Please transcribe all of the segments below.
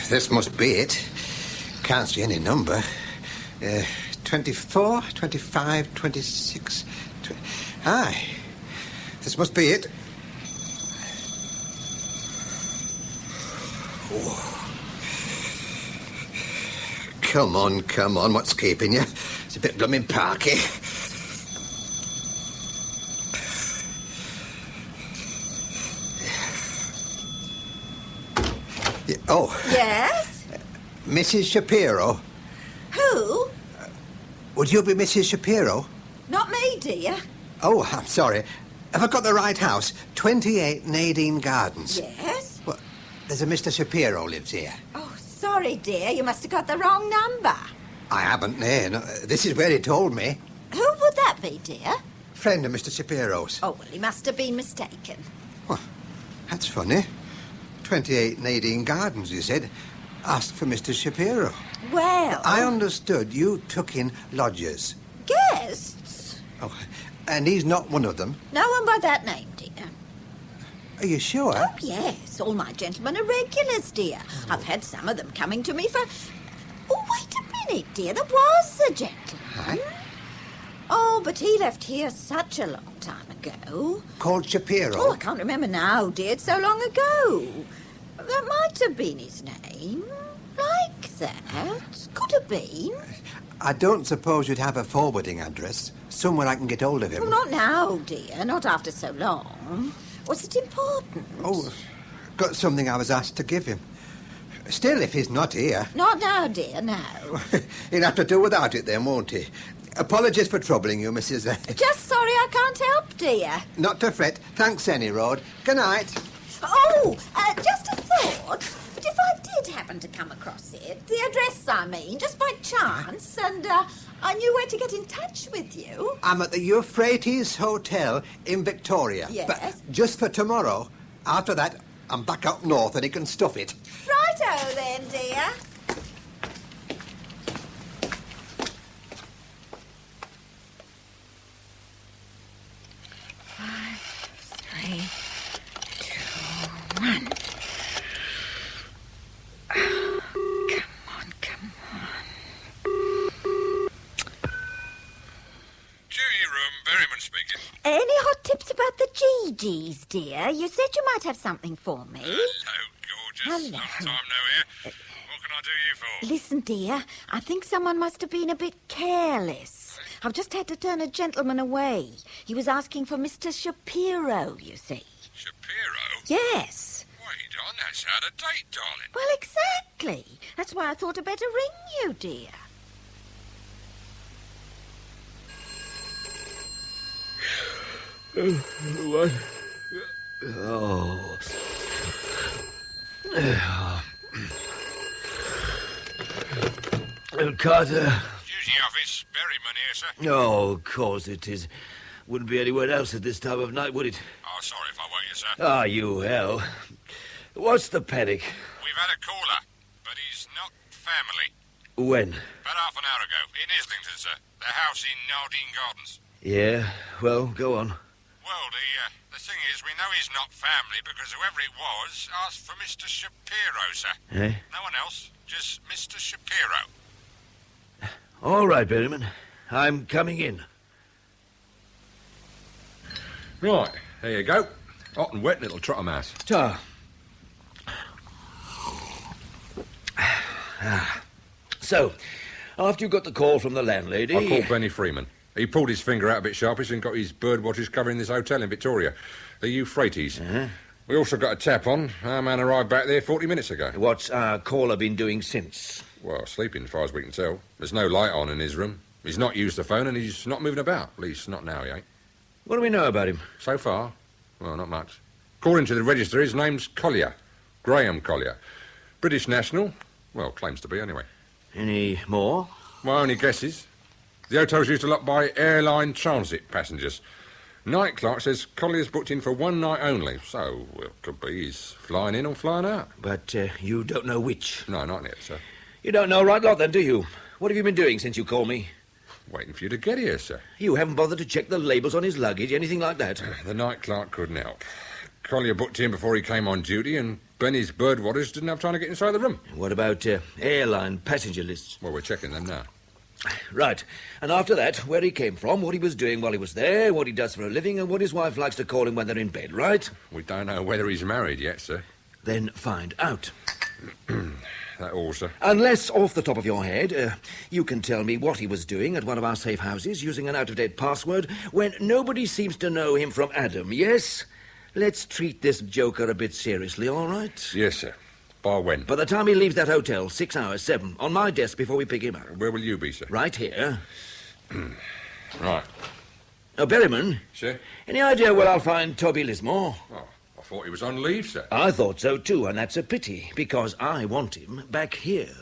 This must be it. Can't see any number. 24, 25, 26... Aye. This must be it. Oh. Come on. What's keeping you? It's a bit blooming parky. Oh. Yes? Mrs. Shapiro. Who? Would you be Mrs. Shapiro? Not me, dear. Oh, I'm sorry. Have I got the right house? 28 Nadine Gardens. Yes? Well, there's a Mr. Shapiro lives here. Oh, sorry, dear. You must have got the wrong number. I haven't, no. This is where he told me. Who would that be, dear? Friend of Mr. Shapiro's. Oh, well, he must have been mistaken. Well, that's funny. 28 Nadine Gardens, you said. Asked for Mr. Shapiro. Well... I understood you took in lodgers. Guests? Oh, and he's not one of them. No one by that name, dear. Are you sure? Oh, yes. All my gentlemen are regulars, dear. I've had some of them coming to me for... Oh, wait a minute, dear. There was a gentleman. Aye. Oh, but he left here such a long time ago. Called Shapiro? Oh, I can't remember now, dear. It's so long ago. That might have been his name. Like that. Could have been. I don't suppose you'd have a forwarding address. Somewhere I can get hold of him. Well, not now, dear. Not after so long. Was it important? Oh, got something I was asked to give him. Still, if he's not here... Not now, dear, no. He'll have to do without it then, won't he? Apologies for troubling you, Mrs... Just sorry I can't help, dear. Not to fret. Thanks, any road. Good night. Oh, just a thought. But if I did happen to come across it, the address, I mean, just by chance, and I knew where to get in touch with you. I'm at the Euphrates Hotel in Victoria. Yes. But just for tomorrow. After that, I'm back up north and he can stuff it. Righto then, dear. Any hot tips about the GGs, dear? You said you might have something for me. Hello, gorgeous. Hello. Long time no hear. What can I do you for? Listen, dear, I think someone must have been a bit careless. I've just had to turn a gentleman away. He was asking for Mr. Shapiro, you see. Shapiro? Yes. Wait on, that's out of date, darling. Well, exactly. That's why I thought I'd better ring you, dear. What? Oh. Carter. Duty office, Berryman here, sir. Oh, of course it is. Wouldn't be anywhere else at this time of night, would it? Oh, sorry if I woke you, sir. Ah, you hell. What's the panic? We've had a caller, but he's not family. When? About half an hour ago, in Islington, sir. The house in Nadine Gardens. Yeah, well, go on. Well, the thing is, we know he's not family because whoever it was asked for Mr. Shapiro, sir. Eh? No one else, just Mr. Shapiro. All right, Berryman. I'm coming in. Right, there you go. Hot and wet little trotter mouse. Ta. So, after you got the call from the landlady... I called Benny Freeman. He pulled his finger out a bit sharpish and got his bird watchers covering this hotel in Victoria, the Euphrates. Uh-huh. We also got a tap on. Our man arrived back there 40 minutes ago. What's our caller been doing since? Well, sleeping, as far as we can tell. There's no light on in his room. He's not used the phone and he's not moving about. At least, not now, he ain't. What do we know about him? So far, well, not much. According to the register, his name's Collier. Graham Collier. British national. Well, claims to be, anyway. Any more? My only guesses. The hotel's used a lot by airline transit passengers. Night clerk says Collier's booked in for one night only, so, well, could be he's flying in or flying out. But you don't know which? No, not yet, sir. You don't know right lot then, do you? What have you been doing since you called me? Waiting for you to get here, sir. You haven't bothered to check the labels on his luggage, anything like that? The night clerk couldn't help. Collier booked in before he came on duty, and Benny's bird watchers didn't have time to get inside the room. What about airline passenger lists? Well, we're checking them now. Right. And after that, where he came from, what he was doing while he was there, what he does for a living, and what his wife likes to call him when they're in bed, right? We don't know whether he's married yet, sir. Then find out. That all, sir. Unless, off the top of your head, you can tell me what he was doing at one of our safe houses using an out-of-date password when nobody seems to know him from Adam, yes? Let's treat this joker a bit seriously, all right? Yes, sir. By when? By the time he leaves that hotel, 6 hours, 7, on my desk before we pick him up. Where will you be, sir? Right here. Right. Now, Berryman, Sir? any idea where I'll find Toby Lismore? Oh, I thought he was on leave, sir. I thought so, too, and that's a pity, because I want him back here.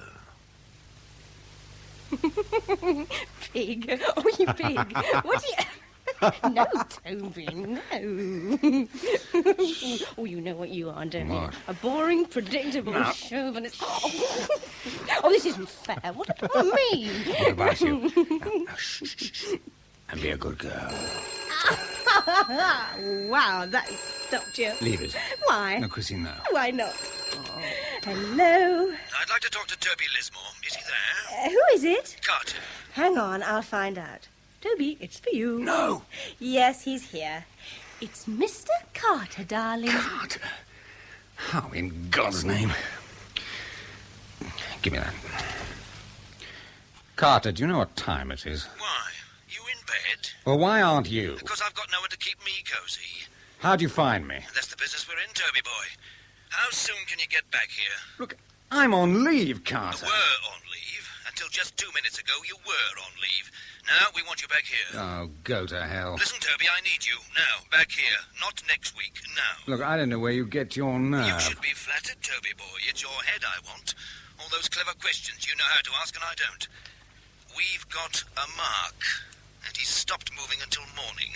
Pig. Oh, you pig. What do you... No, Toby, no. Oh, you know what you are, don't you? A boring, predictable chauvinist. Oh, this isn't fair. What about me? What about you? Now, shh, shh, shh. And be a good girl. Wow, that stopped you. Leave it. Why? No, Chrissy, no. Why not? Hello? I'd like to talk to Toby Lismore. Is he there? Who is it? Carter. Hang on, I'll find out. Toby, it's for you. No. Yes, he's here. It's Mr. Carter, darling. Carter? How in God's name? Give me that. Carter, do you know what time it is? Why? You in bed? Well, why aren't you? Because I've got nowhere to keep me cozy. How'd you find me? That's the business we're in, Toby boy. How soon can you get back here? Look, I'm on leave, You Carter. were on leave. Until just 2 minutes ago, you were on leave. Now we want you back here. Oh, go to hell. Listen, Toby, I need you. Now, back here. Not next week. Now. Look, I don't know where you get your You nerve. should be flattered, Toby boy. It's your head I want. All those clever questions you know how to ask and I don't. We've got a mark, and he's stopped moving until morning.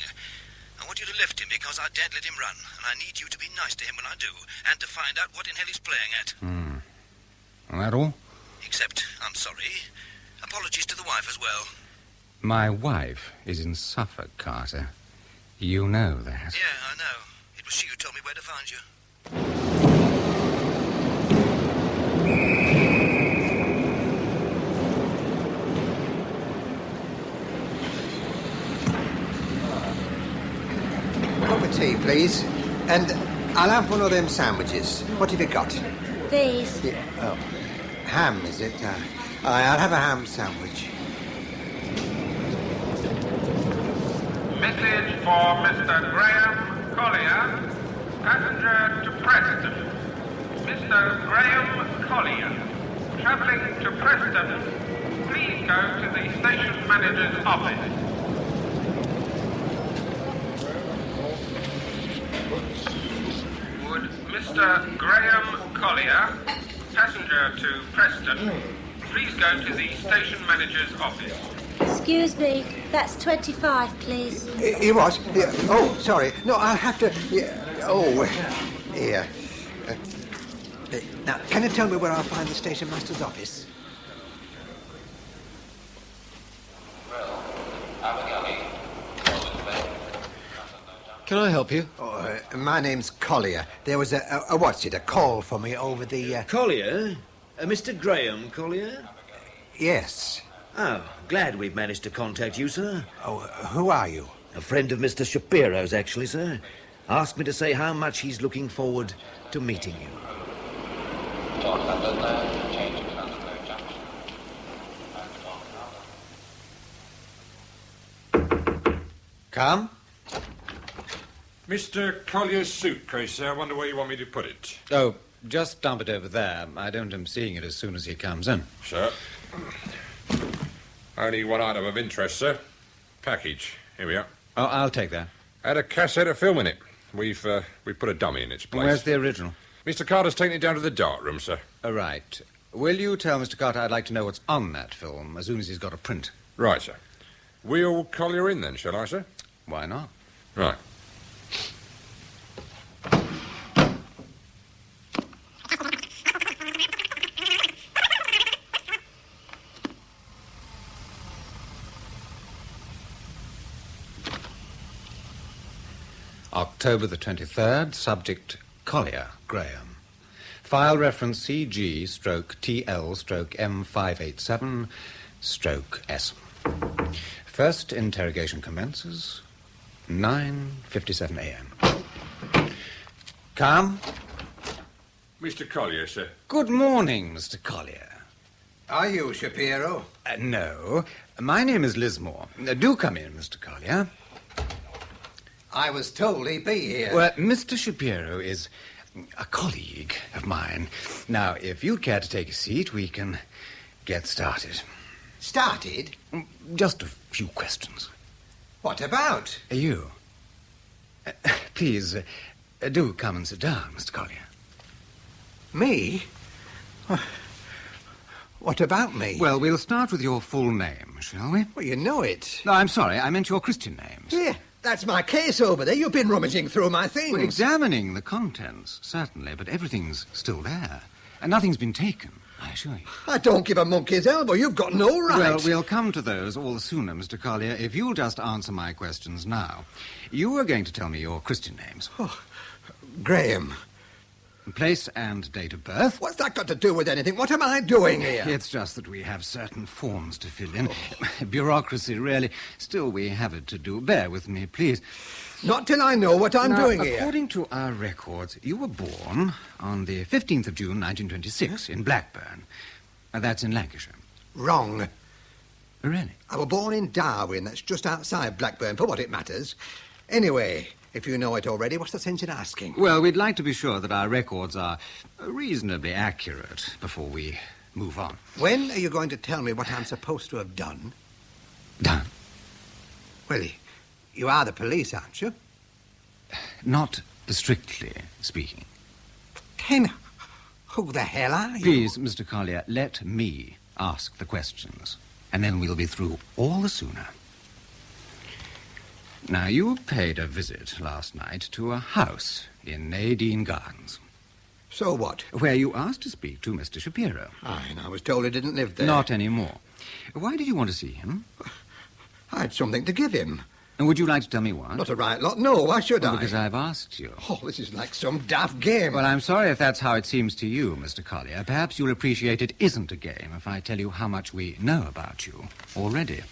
I want you to lift him because I daren't let him run, and I need you to be nice to him when I do, and to find out what in hell he's playing at. That all? Except, I'm sorry, apologies to the wife as well. My wife is in Suffolk, Carter. You know that. Yeah, I know. It was she who told me where to find you. Cup of tea, please. And I'll have one of them sandwiches. What have you got? These. Yeah, oh, ham, is it? I'll have a ham sandwich. Message for Mr. Graham Collier, passenger to Preston. Mr. Graham Collier, travelling to Preston, please go to the station manager's office. Would Mr. Graham Collier, passenger to Preston, please go to the station manager's office. Excuse me, that's 25, please. You what? Yeah. Oh, sorry. No, I'll have to... Yeah. Oh, here. Now, can you tell me where I'll find the station master's office? Can I help you? Oh, my name's Collier. There was a call for me over the... Collier? Mr. Graham Collier? Yes. Oh, glad we've managed to contact you, sir. Oh, who are you? A friend of Mr. Shapiro's, actually, sir. Asked me to say how much he's looking forward to meeting you. Come. Mr. Collier's suitcase, sir. I wonder where you want me to put it. Oh, just dump it over there. I don't am seeing it as soon as he comes in. Sir. Only one item of interest, sir. Package. Here we are. Oh, I'll take that. Had a cassette of film in it. We've put a dummy in its place. Where's the original? Mr. Carter's taken it down to the darkroom, sir. Right. Will you tell Mr. Carter I'd like to know what's on that film as soon as he's got a print? Right, sir. Wheel Collier in then, shall I, sir? Why not? Right. October the 23rd, subject Collier, Graham. File reference CG/TL/M587/S. First interrogation commences 9:57 a.m. Come. Mr. Collier, sir. Good morning, Mr. Collier. Are you Shapiro? No. My name is Lismore. Do come in, Mr. Collier. I was told he'd be here. Well, Mr. Shapiro is a colleague of mine. Now, if you'd care to take a seat, we can get started. Started? Just a few questions. What about? You. Please, do come and sit down, Mr. Collier. Me? What about me? Well, we'll start with your full name, shall we? Well, you know it. No, I'm sorry. I meant your Christian names. Yeah, that's my case over there. You've been rummaging through my things. Well, examining the contents, certainly, but everything's still there. And nothing's been taken, I assure you. I don't give a monkey's elbow. You've got no right. Well, we'll come to those all the sooner, Mr. Collier, if you'll just answer my questions now. You were going to tell me your Christian names. Oh, Graham. Place and date of birth. What's that got to do with anything? What am I doing here? It's just that we have certain forms to fill in. Bureaucracy, really. Still, we have it to do. Bear with me, please. Not till I know what I'm doing here. According to our records, you were born on the 15th of June, 1926, in Blackburn. That's in Lancashire. Wrong. Really? I was born in Darwin. That's just outside Blackburn, for what it matters. Anyway, if you know it already, what's the sense in asking? Well, we'd like to be sure that our records are reasonably accurate before we move on. When are you going to tell me what I'm supposed to have done? Done? Well, you are the police, aren't you? Not strictly speaking. Then who the hell are you? Please, Mr. Collier, let me ask the questions, and then we'll be through all the sooner. Now, you paid a visit last night to a house in Nadine Gardens. So what? Where you asked to speak to Mr. Shapiro. Aye, and I was told he didn't live there. Not anymore. Why did you want to see him? I had something to give him. And would you like to tell me what? Not a right lot, no. Why should I? Because I've asked you. Oh, this is like some daft game. Well, I'm sorry if that's how it seems to you, Mr. Collier. Perhaps you'll appreciate it isn't a game if I tell you how much we know about you already.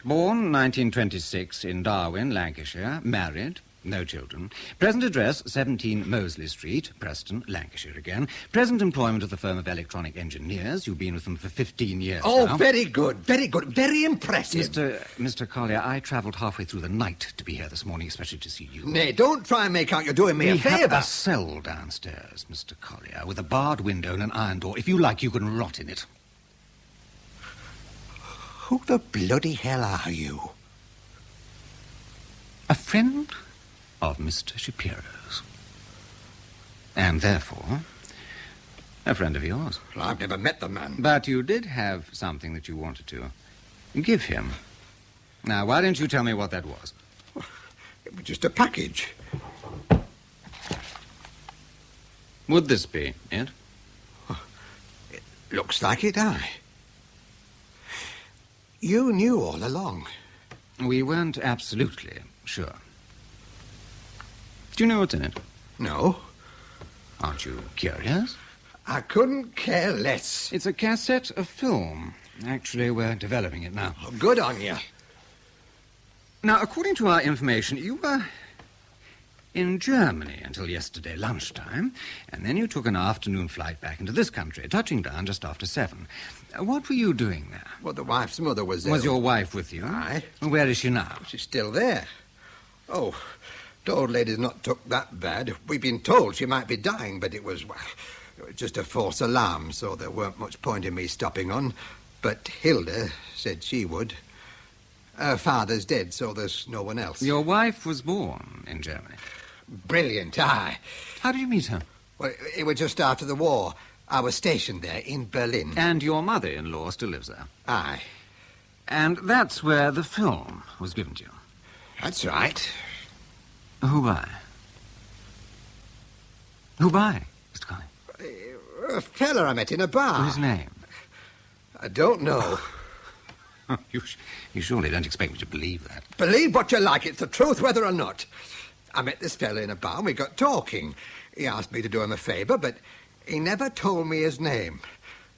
Born 1926 in Darwin, Lancashire. Married. No children. Present address, 17 Mosley Street, Preston, Lancashire again. Present employment of the firm of electronic engineers. You've been with them for 15 years Oh, now. very good, very impressive. Mr. Collier, I travelled halfway through the night to be here this morning, especially to see you. Nay, don't try and make out you're doing me a We have favour. a cell downstairs, Mr. Collier, with a barred window and an iron door. If you like, you can rot in it. Who the bloody hell are you? A friend of Mr. Shapiro's. And therefore, a friend of yours. Well, I've never met the man. But you did have something that you wanted to give him. Now, why don't you tell me what that was? It was just a package. Would this be it? It looks like it, aye. You knew all along. We weren't absolutely sure. Do you know what's in it? No. Aren't you curious? I couldn't care less. It's a cassette of film. Actually, we're developing it now. Oh, good on you. Now, according to our information, you were in Germany until yesterday lunchtime, and then you took an afternoon flight back into this country, touching down just after 7. What were you doing there? Well, the wife's mother was there. Was your wife with you? Aye. And where is she now? She's still there. Oh, the old lady's not took that bad. We've been told she might be dying, but it was just a false alarm, so there weren't much point in me stopping on. But Hilda said she would. Her father's dead, so there's no one else. Your wife was born in Germany. Brilliant, aye. How did you meet her? Well, it was just after the war. I was stationed there in Berlin. And your mother-in-law still lives there? Aye. And that's where the film was given to you? That's right. Who by? Who by, Mr. Collier? A fella I met in a bar. His name? I don't know. You surely don't expect me to believe that. Believe what you like. It's the truth, whether or not. I met this fellow in a bar and we got talking. He asked me to do him a favour, but he never told me his name.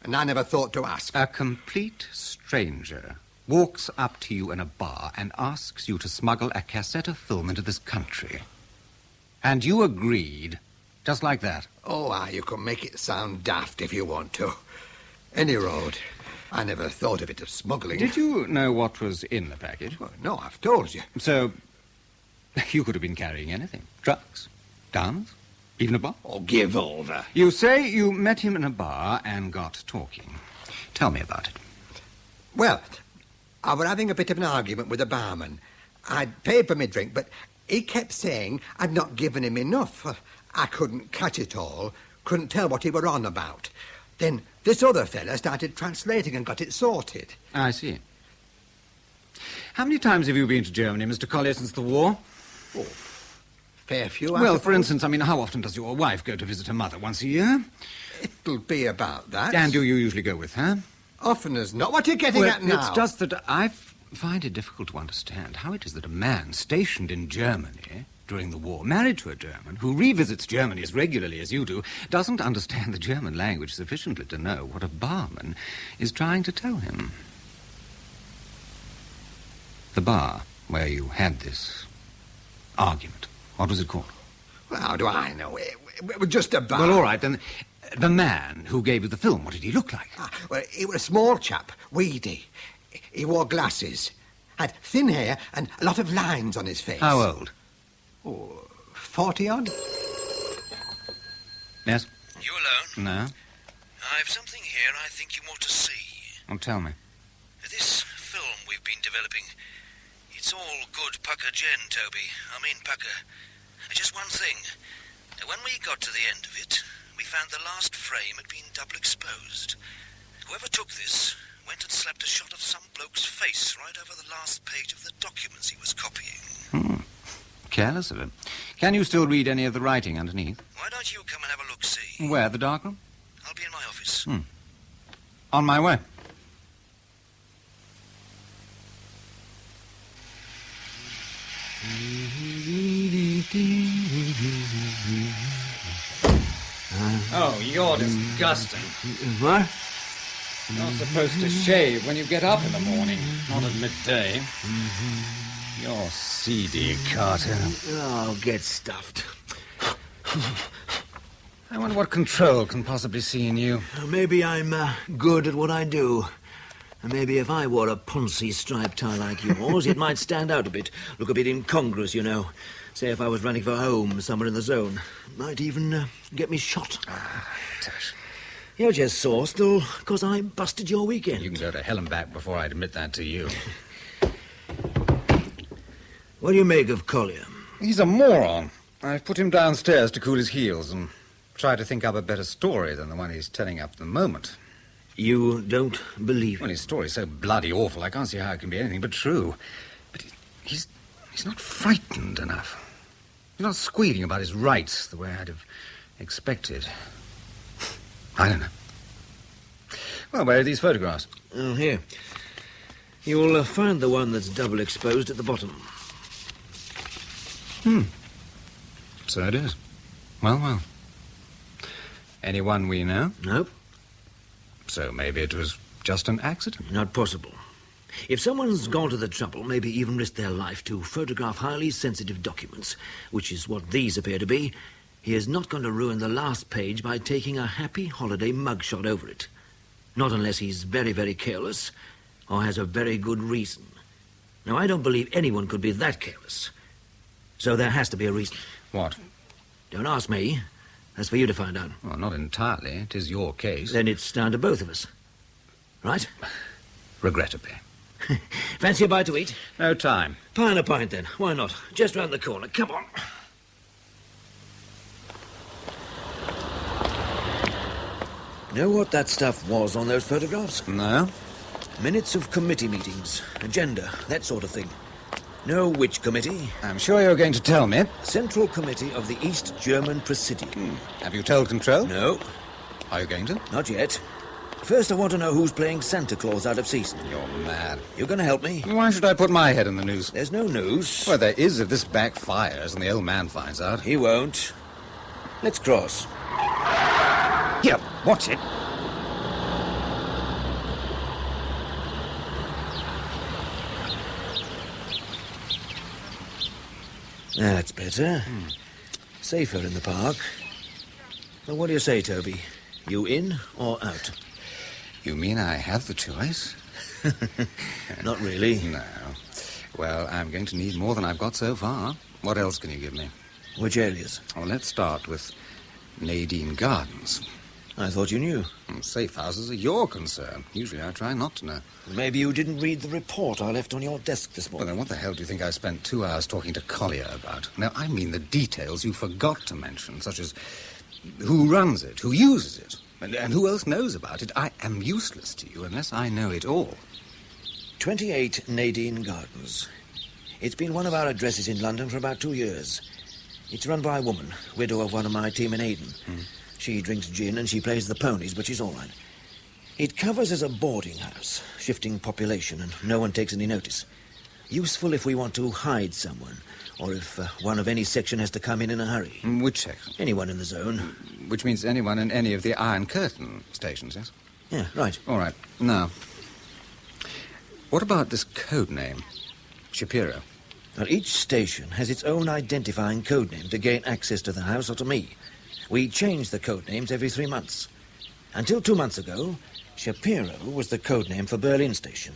And I never thought to ask. A complete stranger walks up to you in a bar and asks you to smuggle a cassette of film into this country. And you agreed, just like that. Oh, you can make it sound daft if you want to. Any road. I never thought of it as smuggling. Did you know what was in the package? Well, no, I've told you. So, you could have been carrying anything. Drugs, guns, even a bomb. Oh, give over. You say you met him in a bar and got talking. Tell me about it. Well, I were having a bit of an argument with the barman. I'd paid for my drink, but he kept saying I'd not given him enough. I couldn't catch it all, couldn't tell what he were on about. Then this other fella started translating and got it sorted. I see. How many times have you been to Germany, Mr. Collier, since the war? Oh, fair few, I Well, suppose. for instance, how often does your wife go to visit her mother? Once a year? It'll be about that. And do you usually go with her? Often as not. What are you getting at now? It's just that I find it difficult to understand how it is that a man stationed in Germany during the war, married to a German, who revisits Germany as regularly as you do, doesn't understand the German language sufficiently to know what a barman is trying to tell him. The bar where you had this argument, what was it called? Well, how do I know? It was just a bar. Well, all right, then. The man who gave you the film, what did he look like? Well, he was a small chap, weedy. He wore glasses, had thin hair and a lot of lines on his face. How old? Oh, 40-odd. Yes? You alone? No? I've something here I think you ought to see. Well, tell me. This film we've been developing, it's all good pucker gen, Toby. I mean pucker. Just one thing. When we got to the end of it, we found the last frame had been double exposed. Whoever took this went and slapped a shot of some bloke's face right over the last page of the documents he was copying. Careless of him. Can you still read any of the writing underneath? Why don't you come and have a look-see? Where, the dark room? I'll be in my office. On my way. Oh, you're disgusting. What? You're supposed to shave when you get up in the morning, not at midday. You're seedy, Carter. Oh, get stuffed. I wonder what control can possibly see in you. Maybe I'm good at what I do. And maybe if I wore a Ponzi striped tie like yours, it might stand out a bit. Look a bit incongruous, you know. Say if I was running for home somewhere in the zone. Might even get me shot. Tush. You're just sore still because I busted your weekend. You can go to hell and back before I'd admit that to you. What do you make of Collier? He's a moron. I've put him downstairs to cool his heels and try to think up a better story than the one he's telling up at the moment. You don't believe Well, it? his story's so bloody awful, I can't see how it can be anything but true. But he's not frightened enough. He's not squealing about his rights the way I'd have expected. I don't know. Well, where are these photographs? Oh, here. You'll find the one that's double exposed at the bottom. So it is. Well. Anyone we know? Nope, So maybe it was just an accident. not possible. If someone's gone to the trouble, maybe even risked their life to photograph highly sensitive documents, which is what these appear to be, he is not going to ruin the last page by taking a happy holiday mugshot over it. Not unless he's very, very careless or has a very good reason. Now, I don't believe anyone could be that careless. So there has to be a reason. What? Don't ask me. That's for you to find out. Well, not entirely. It is your case. Then it's down to both of us. Right? Regrettably. Fancy a bite to eat? No time. Pie and a pint, then. Why not? Just round the corner. Come on. Know what that stuff was on those photographs? No? Minutes of committee meetings, agenda, that sort of thing. Know which committee? I'm sure you're going to tell me. Central Committee of the East German Presidium. Have you told Control? No, Are you going to? not yet. First, I want to know who's playing Santa Claus out of season. You're mad. You're going to help me? Why should I put my head in the noose? There's no news. Well, there is if this backfires and the old man finds out. He won't. Let's cross. Here, watch it. That's better. Safer in the park. Well, what do you say, Toby? You in or out? You mean I have the choice? Not really. No. Well, I'm going to need more than I've got so far. What else can you give me? Which areas? Well, let's start with Nadine Gardens. I thought you knew. Safe houses are your concern. Usually I try not to know. Maybe you didn't read the report I left on your desk this Well, morning. then what the hell do you think I spent 2 hours talking to Collier about? Now, I mean the details you forgot to mention, such as who runs it, who uses it, and who else knows about it. I am useless to you unless I know it all. 28 Nadine Gardens. It's been one of our addresses in London for about 2 years. It's run by a woman, widow of one of my team in Aden. She drinks gin and she plays the ponies, but she's all right. It covers as a boarding house, shifting population, and no one takes any notice. Useful if we want to hide someone, or if one of any section has to come in a hurry. Which section? Anyone in the zone. Which means anyone in any of the Iron Curtain stations, yes? Yeah, right. All right. Now, what about this code name? Shapiro. Well, each station has its own identifying code name to gain access to the house or to me. We change the code names every 3 months. Until 2 months ago, Shapiro was the code name for Berlin Station.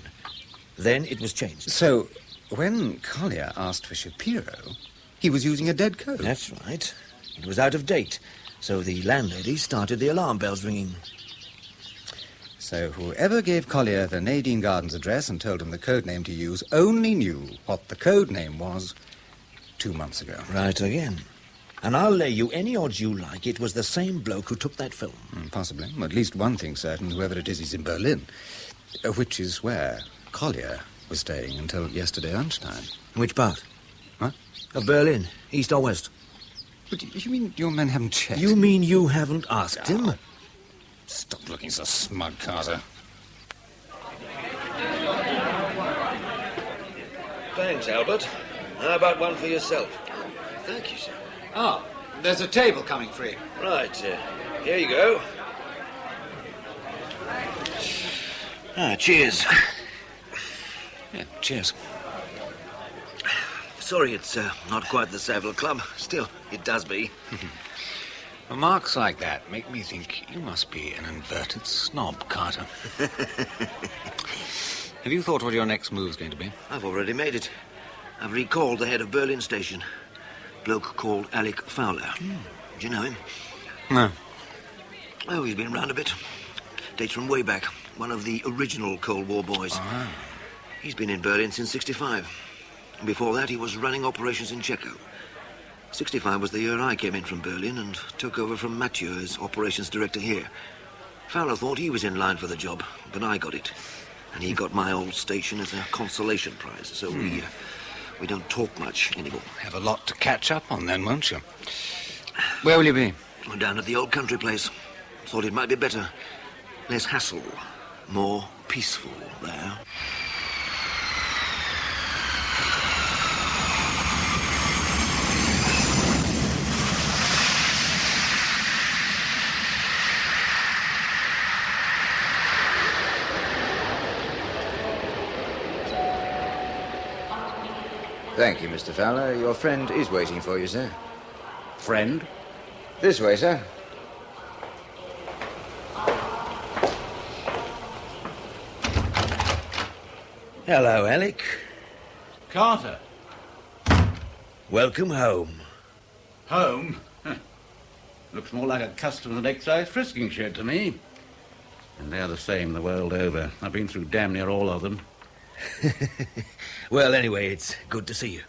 Then it was changed. So, when Collier asked for Shapiro, he was using a dead code. That's right. It was out of date, so the landlady started the alarm bells ringing. So whoever gave Collier the Nadine Gardens address and told him the code name to use only knew what the code name was 2 months ago. Right again. And I'll lay you any odds you like it was the same bloke who took that film. Possibly. At least one thing's certain, whoever it is in Berlin, which is where Collier was staying until yesterday lunchtime. Which part? What? Of Berlin, east or west? But you mean your men haven't checked? You mean you haven't asked him? Stop looking so smug, Carter. Thanks, Albert. How about one for yourself? Thank you, sir. Oh, there's a table coming free. Right, here you go. Cheers. Yeah, cheers. Sorry it's not quite the Savile Club. Still, it does be. Remarks like that make me think you must be an inverted snob, Carter. Have you thought what your next move's going to be? I've already made it. I've recalled the head of Berlin Station. Bloke called Alec Fowler. Do you know him? No. Oh, he's been round a bit. Dates from way back. One of the original Cold War boys. He's been in Berlin since 65. And before that, he was running operations in Checo. 65 was the year I came in from Berlin and took over from Mathieu as operations director here. Fowler thought he was in line for the job, but I got it. And he got my old station as a consolation prize, so we don't talk much anymore. Have a lot to catch up on then, won't you? Where will you be? We're down at the old country place. Thought it might be better. Less hassle. More peaceful there. Thank you, Mr. Fowler. Your friend is waiting for you, sir. Friend? This way, sir. Hello, Alec. Carter. Welcome home. Home? Looks more like a customs and excise frisking shed to me. And they're the same the world over. I've been through damn near all of them. Well, anyway, it's good to see you.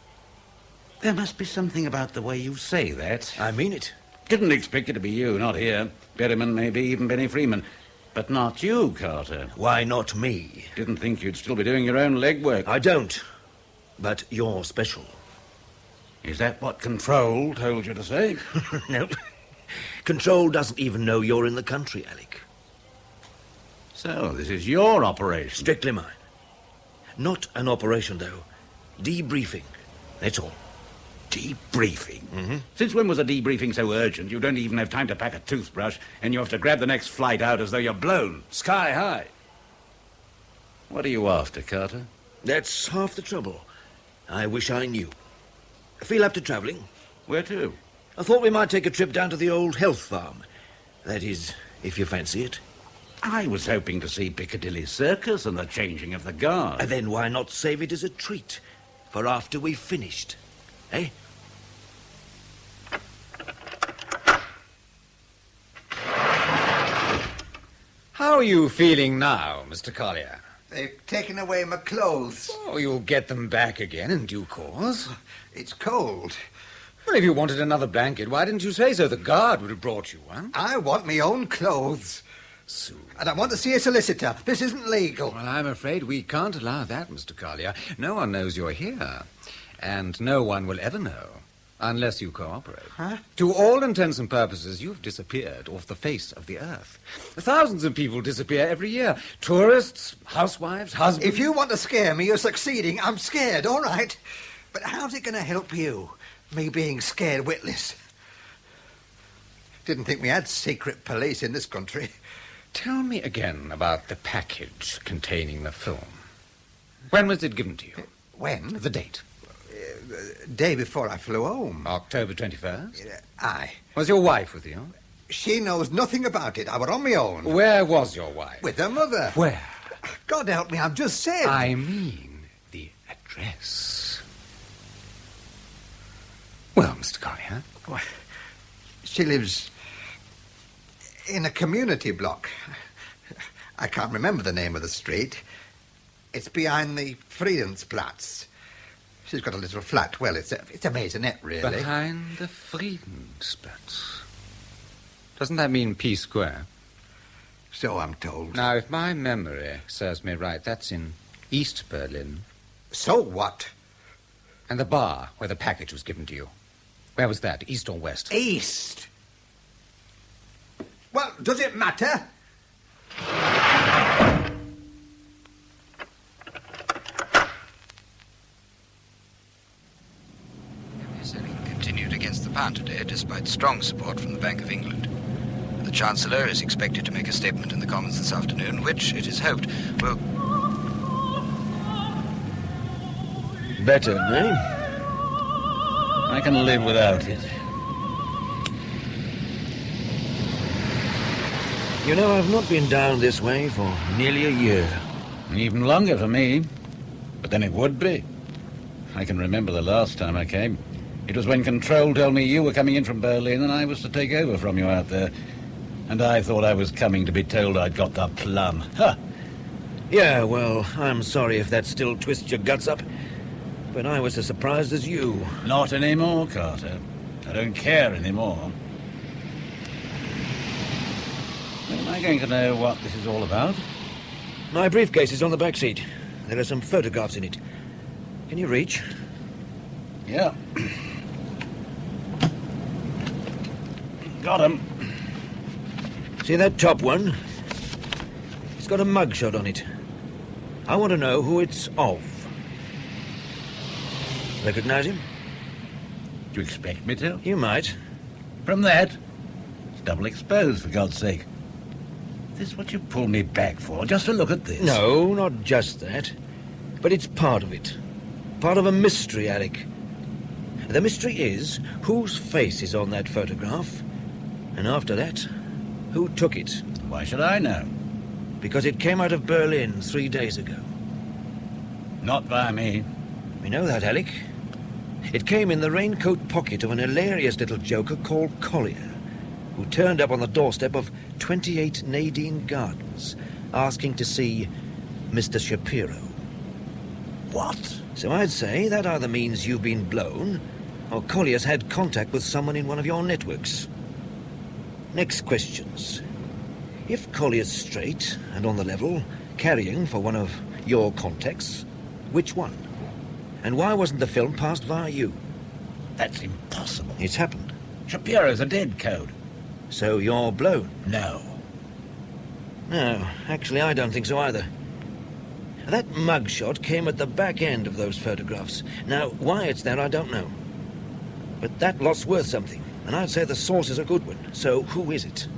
There must be something about the way you say that. I mean it. Didn't expect it to be you, not here. Berryman, maybe, even Benny Freeman. But not you, Carter. Why not me? Didn't think you'd still be doing your own legwork. I don't. But you're special. Is that what Control told you to say? Nope. Control doesn't even know you're in the country, Alec. So, this is your operation? Strictly mine. Not an operation, though. Debriefing. That's all. Debriefing? Mm-hmm. Since when was a debriefing so urgent you don't even have time to pack a toothbrush and you have to grab the next flight out as though you're blown sky high? What are you after, Carter? That's half the trouble. I wish I knew. Feel up to travelling? Where to? I thought we might take a trip down to the old health farm. That is, if you fancy it. I was hoping to see Piccadilly Circus and the changing of the guard. And then why not save it as a treat for after we've finished? Eh? How are you feeling now, Mr. Collier? They've taken away my clothes. Oh, you'll get them back again in due course. It's cold. Well, if you wanted another blanket, why didn't you say so? The guard would have brought you one. I want my own clothes. So, And I want to see a solicitor. This isn't legal. well, I'm afraid we can't allow that, Mr. Collier. No one knows you're here. And no one will ever know, unless you cooperate. Huh? To all intents and purposes, you've disappeared off the face of the earth. Thousands of people disappear every year. Tourists, housewives, husbands... If you want to scare me, you're succeeding. I'm scared, all right. But how's it going to help you, me being scared witless? Didn't think we had secret police in this country. Tell me again about the package containing the film. When was it given to you? When? The date. Day before I flew home. October 21st? Aye. Was your wife with you? She knows nothing about it. I were on my own. Where was your wife? With her mother. Where? God help me, I'm just saying. I mean the address. Well, Mr. Collier? Well, she lives in a community block. I can't remember the name of the street. It's behind the Friedensplatz. She's got a little flat. Well, it's a maisonette, really. Behind the Friedensplatz. Doesn't that mean P Square? So I'm told. Now, if my memory serves me right, that's in East Berlin. So what? And the bar where the package was given to you. Where was that, east or west? East. Well, does it matter? Selling continued against the pound today, despite strong support from the Bank of England. The Chancellor is expected to make a statement in the Commons this afternoon, which, it is hoped, will... Better, eh? I can live without it. You know, I've not been down this way for nearly a year. Even longer for me. But then it would be. I can remember the last time I came. It was when Control told me you were coming in from Berlin and I was to take over from you out there. And I thought I was coming to be told I'd got the plum. Ha! Yeah, well, I'm sorry if that still twists your guts up. But I was as surprised as you. Not anymore, Carter. I don't care anymore. When am I going to know what this is all about? My briefcase is on the back seat. There are some photographs in it. Can you reach? Yeah. Got him. See that top one? It's got a mugshot on it. I want to know who it's of. Recognize him? Do you expect me to? You might. From that? It's double exposed, for God's sake. Is this what you pulled me back for? Just to look at this? No, not just that. But it's part of it. Part of a mystery, Alec. The mystery is whose face is on that photograph. And after that, who took it. Why should I know? Because it came out of Berlin 3 days ago. Not by me. We know that, Alec. It came in the raincoat pocket of an hilarious little joker called Collier, who turned up on the doorstep of 28 Nadine Gardens, asking to see Mr. Shapiro. What? So I'd say that either means you've been blown, or Collier's had contact with someone in one of your networks. Next questions. If Collier's straight and on the level, carrying for one of your contacts, which one? And why wasn't the film passed via you? That's impossible. It's happened. Shapiro's a dead code. So you're blown? No. No, actually, I don't think so either. That mugshot came at the back end of those photographs. Now, why it's there, I don't know. But that lot's worth something, and I'd say the source is a good one. So, who is it?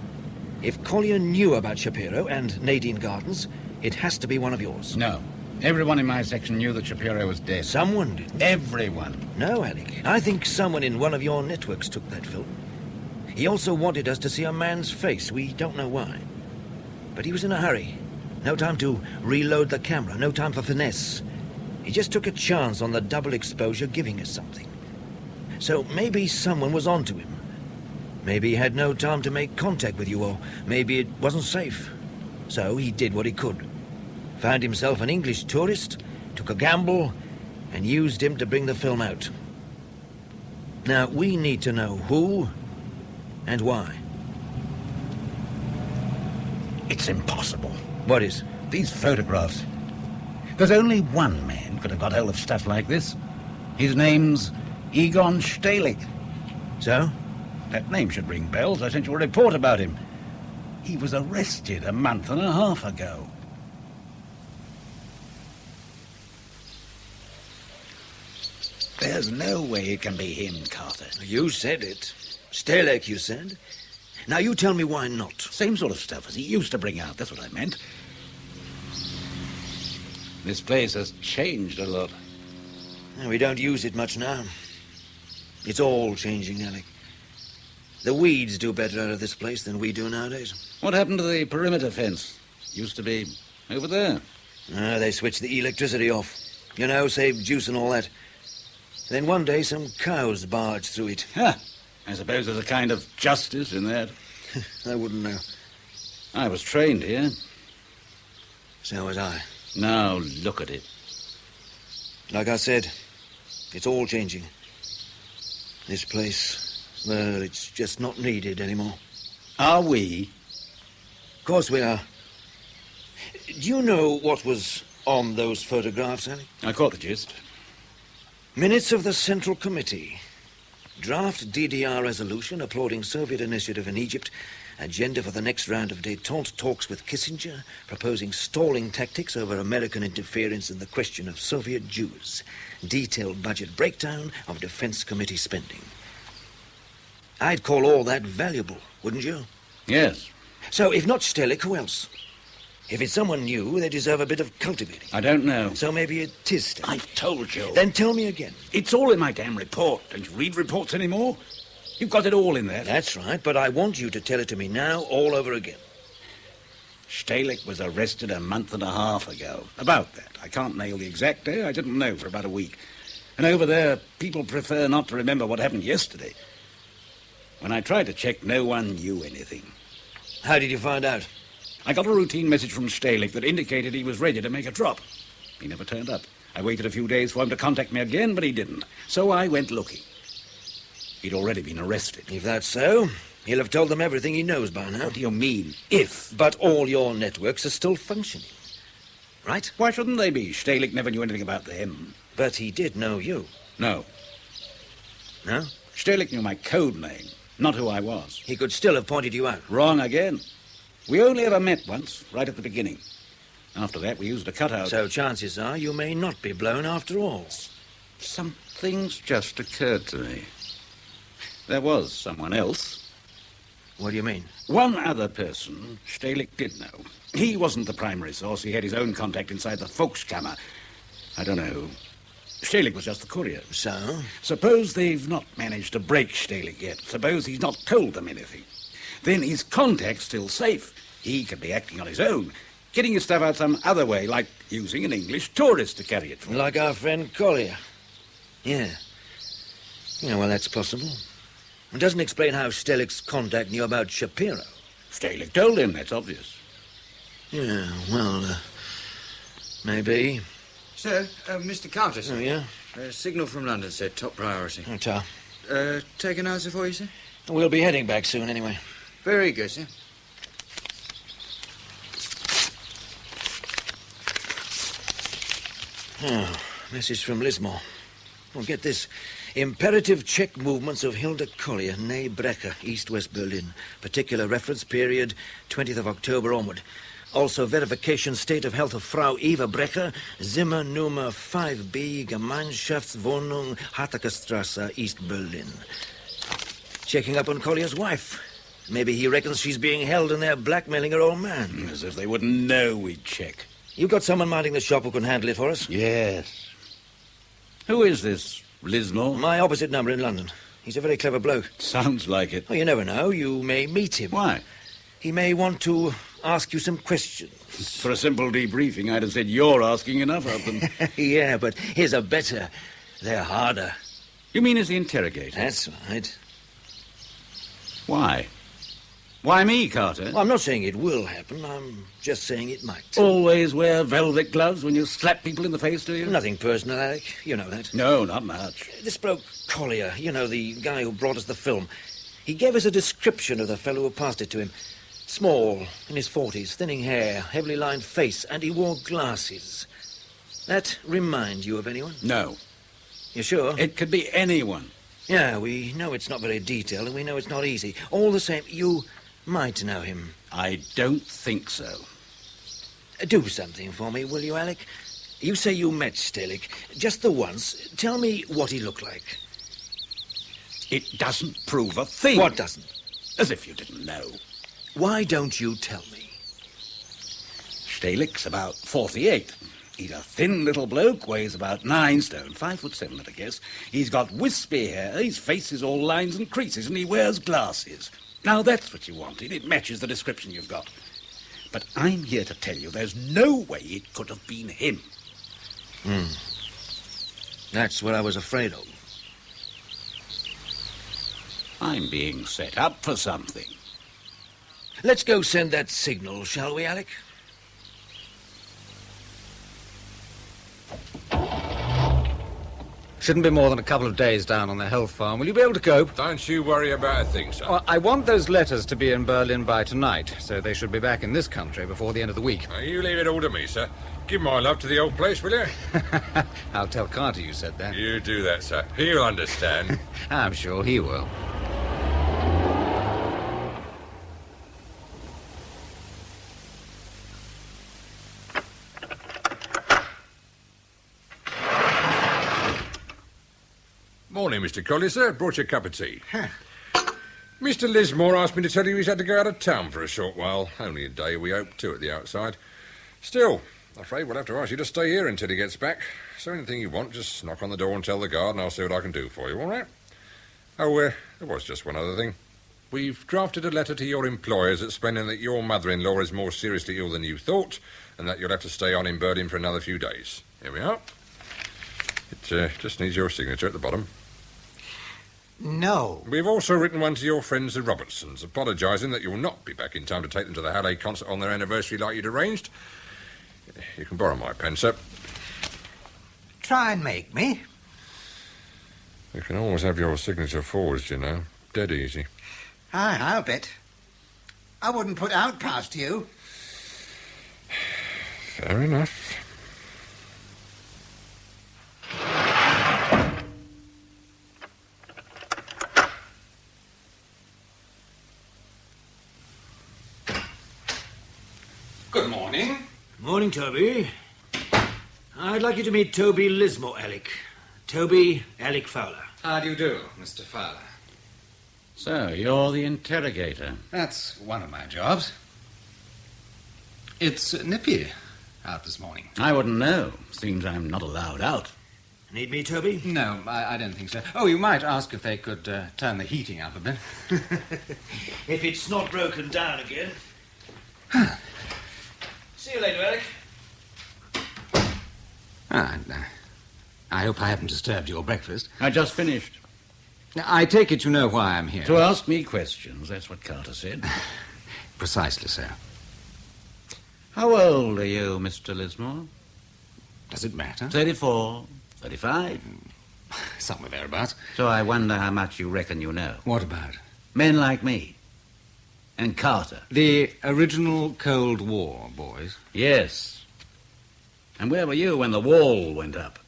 If Collier knew about Shapiro and Nadine Gardens, it has to be one of yours. No. Everyone in my section knew that Shapiro was dead. Someone did. Everyone. No, Alec. I think someone in one of your networks took that film. He also wanted us to see a man's face. We don't know why. But he was in a hurry. No time to reload the camera. No time for finesse. He just took a chance on the double exposure giving us something. So maybe someone was onto him. Maybe he had no time to make contact with you, or maybe it wasn't safe. So he did what he could. Found himself an English tourist, took a gamble, and used him to bring the film out. Now, we need to know who and why. It's impossible. What is? These photographs. There's only one man could have got hold of stuff like this. His name's Egon Stalik. So? That name should ring bells. I sent you a report about him. He was arrested a month and a half ago. There's no way it can be him, Carter. You said it. Stalik, you said. Now you tell me why not. Same sort of stuff as he used to bring out, that's what I meant. This place has changed a lot. We don't use it much now. It's all changing, Alec. The weeds do better out of this place than we do nowadays. What happened to the perimeter fence? Used to be over there. They switched the electricity off. You know, saved juice and all that. Then one day some cows barged through it. Ha! I suppose there's a kind of justice in that. I wouldn't know. I was trained here. So was I. Now look at it. Like I said, it's all changing. This place, well, it's just not needed anymore. Are we? Of course we are. Do you know what was on those photographs, Alec? I caught the gist. Minutes of the Central Committee. Draft DDR resolution applauding Soviet initiative in Egypt. Agenda for the next round of détente talks with Kissinger, proposing stalling tactics over American interference in the question of Soviet Jews. Detailed budget breakdown of Defense Committee spending. I'd call all that valuable, wouldn't you? Yes. So if not Stalik, who else? If it's someone new, they deserve a bit of cultivating. I don't know. So maybe it is Stalik. I told you. Then tell me again. It's all in my damn report. Don't you read reports anymore? You've got it all in there. That's right, but I want you to tell it to me now all over again. Stalik was arrested a month and a half ago. About that. I can't nail the exact day. I didn't know for about a week. And over there, people prefer not to remember what happened yesterday. When I tried to check, no one knew anything. How did you find out? I got a routine message from Stalik that indicated he was ready to make a drop. He never turned up. I waited a few days for him to contact me again, but he didn't. So I went looking. He'd already been arrested. If that's so, he'll have told them everything he knows by now. What do you mean, if? But all your networks are still functioning, right? Why shouldn't they be? Stalik never knew anything about them. But he did know you. No. No? Stalik knew my code name, not who I was. He could still have pointed you out. Wrong again. We only ever met once, right at the beginning. After that, we used a cutout. So chances are you may not be blown after all. Something's just occurred to me. There was someone else. What do you mean? One other person Stalik did know. He wasn't the primary source. He had his own contact inside the Volkskammer. I don't know who. Stalik was just the courier. So? Suppose they've not managed to break Stalik yet. Suppose he's not told them anything. Then his contact's still safe. He could be acting on his own, getting his stuff out some other way, like using an English tourist to carry it for him. Like our friend Collier. Yeah. Yeah, well, that's possible. It doesn't explain how Stalik's contact knew about Shapiro. Stalik told him, that's obvious. Yeah, well, maybe. Sir, Mr. Carter, sir. Oh, yeah? Signal from London, sir. Top priority. Oh, Ta. Take an answer for you, sir? We'll be heading back soon, anyway. Very good, sir. Oh, message from Lismore. Well, get this. Imperative check movements of Hilda Collier, née Brecker, East-West Berlin. Particular reference period, 20th of October onward. Also verification state of health of Frau Eva Brecher, Zimmer Nummer 5B, Gemeinschaftswohnung, Hartakerstrasse, East Berlin. Checking up on Collier's wife. Maybe he reckons she's being held and they're blackmailing her old man. As if they wouldn't know we'd check. You got someone minding the shop who can handle it for us? Yes. Who is this, Lismore? My opposite number in London. He's a very clever bloke. Sounds like it. Oh, you never know. You may meet him. Why? He may want to ask you some questions. For a simple debriefing, I'd have said you're asking enough of them. Yeah, but here's a better. They're harder. You mean as the interrogator? That's right. Why? Why me, Carter? Well, I'm not saying it will happen. I'm just saying it might. Always wear velvet gloves when you slap people in the face, do you? Nothing personal, Alec. You know that. No, not much. This bloke, Collier, you know, the guy who brought us the film, he gave us a description of the fellow who passed it to him. Small, in his 40s, thinning hair, heavily lined face, and he wore glasses. That remind you of anyone? No. You sure? It could be anyone. Yeah, we know it's not very detailed, and we know it's not easy. All the same, you might know him. I don't think so. Do something for me, will you, Alec? You say you met Stalik. Just the once. Tell me what he looked like. It doesn't prove a thing. What doesn't? As if you didn't know. Why don't you tell me? Stalik's about 48. He's a thin little bloke, weighs about 9 stone, 5'7" at a guess. He's got wispy hair, his face is all lines and creases, and he wears glasses. Now that's what you wanted. It matches the description you've got. But I'm here to tell you there's no way it could have been him. That's what I was afraid of. I'm being set up for something. Let's go send that signal, shall we, Alec? Shouldn't be more than a couple of days down on the health farm. Will you be able to cope? Don't you worry about a thing, son. Well, I want those letters to be in Berlin by tonight, so they should be back in this country before the end of the week. Now, you leave it all to me, sir. Give my love to the old place, will you? I'll tell Carter you said that. You do that, sir. He'll understand. I'm sure he will. Morning, Mr. Collier, sir. Brought you a cup of tea. Mr. Lismore asked me to tell you he's had to go out of town for a short while. Only a day, we hope, two at the outside. Still, I'm afraid we'll have to ask you to stay here until he gets back. So anything you want, just knock on the door and tell the guard, and I'll see what I can do for you, all right? Oh, there was just one other thing. We've drafted a letter to your employers explaining that your mother-in-law is more seriously ill than you thought, and that you'll have to stay on in Berlin for another few days. Here we are. It just needs your signature at the bottom. No. We've also written one to your friends, the Robertsons, apologising that you'll not be back in time to take them to the Halle concert on their anniversary like you'd arranged. You can borrow my pen, sir. Try and make me. You can always have your signature forged, you know. Dead easy. Aye, I'll bet. I wouldn't put out past you. Fair enough. Good morning. Morning, Toby. I'd like you to meet Toby Lismore, Alec. Toby, Alec Fowler. How do you do, Mr. Fowler? So, you're the interrogator. That's one of my jobs. It's nippy out this morning. I wouldn't know. Seems I'm not allowed out. Need me, Toby? No, I don't think so. Oh, you might ask if they could turn the heating up a bit. If it's not broken down again. See you later, Alec. I hope I haven't disturbed your breakfast. I just finished. Now, I take it you know why I'm here. To ask me questions, that's what Carter said. Precisely so. How old are you, Mr. Lismore? Does it matter? 34, 35? Somewhere thereabouts. So I wonder how much you reckon you know. What about? Men like me. And Carter. The original Cold War, boys. Yes. And where were you when the wall went up?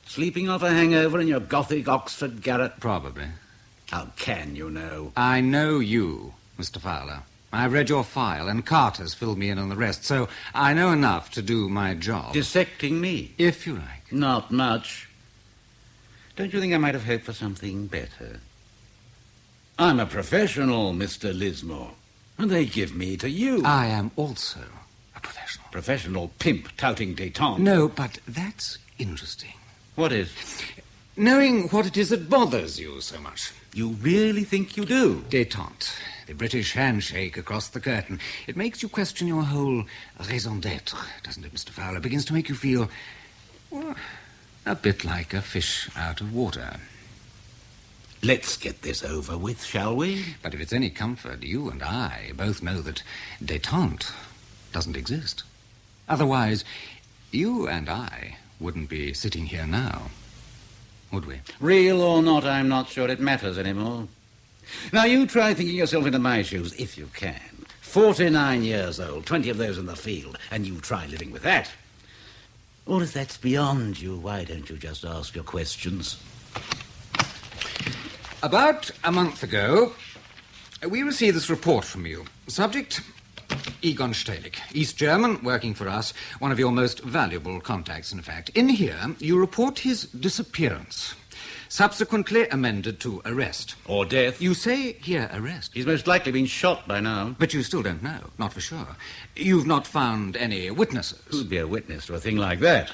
Sleeping off a hangover in your gothic Oxford garret? Probably. How can you know? I know you, Mr. Fowler. I've read your file, and Carter's filled me in on the rest, so I know enough to do my job. Dissecting me? If you like. Not much. Don't you think I might have hoped for something better? I'm a professional, Mr. Lismore, and they give me to you. I am also a professional. Professional pimp touting détente. No, but that's interesting. What is? Knowing what it is that bothers you so much. You really think you do? Détente. The British handshake across the curtain. It makes you question your whole raison d'être, doesn't it, Mr. Fowler? It begins to make you feel, well, a bit like a fish out of water. Let's get this over with, shall we? But if it's any comfort, you and I both know that détente doesn't exist. Otherwise, you and I wouldn't be sitting here now, would we? Real or not, I'm not sure it matters anymore. Now, you try thinking yourself into my shoes, if you can. 49 years old, 20 of those in the field, and you try living with that. Or if that's beyond you, why don't you just ask your questions? About a month ago, we received this report from you. Subject, Egon Stehlik, East German, working for us, one of your most valuable contacts, in fact. In here, you report his disappearance, subsequently amended to arrest. Or death. You say here arrest. He's most likely been shot by now. But you still don't know, not for sure. You've not found any witnesses. Who'd be a witness to a thing like that?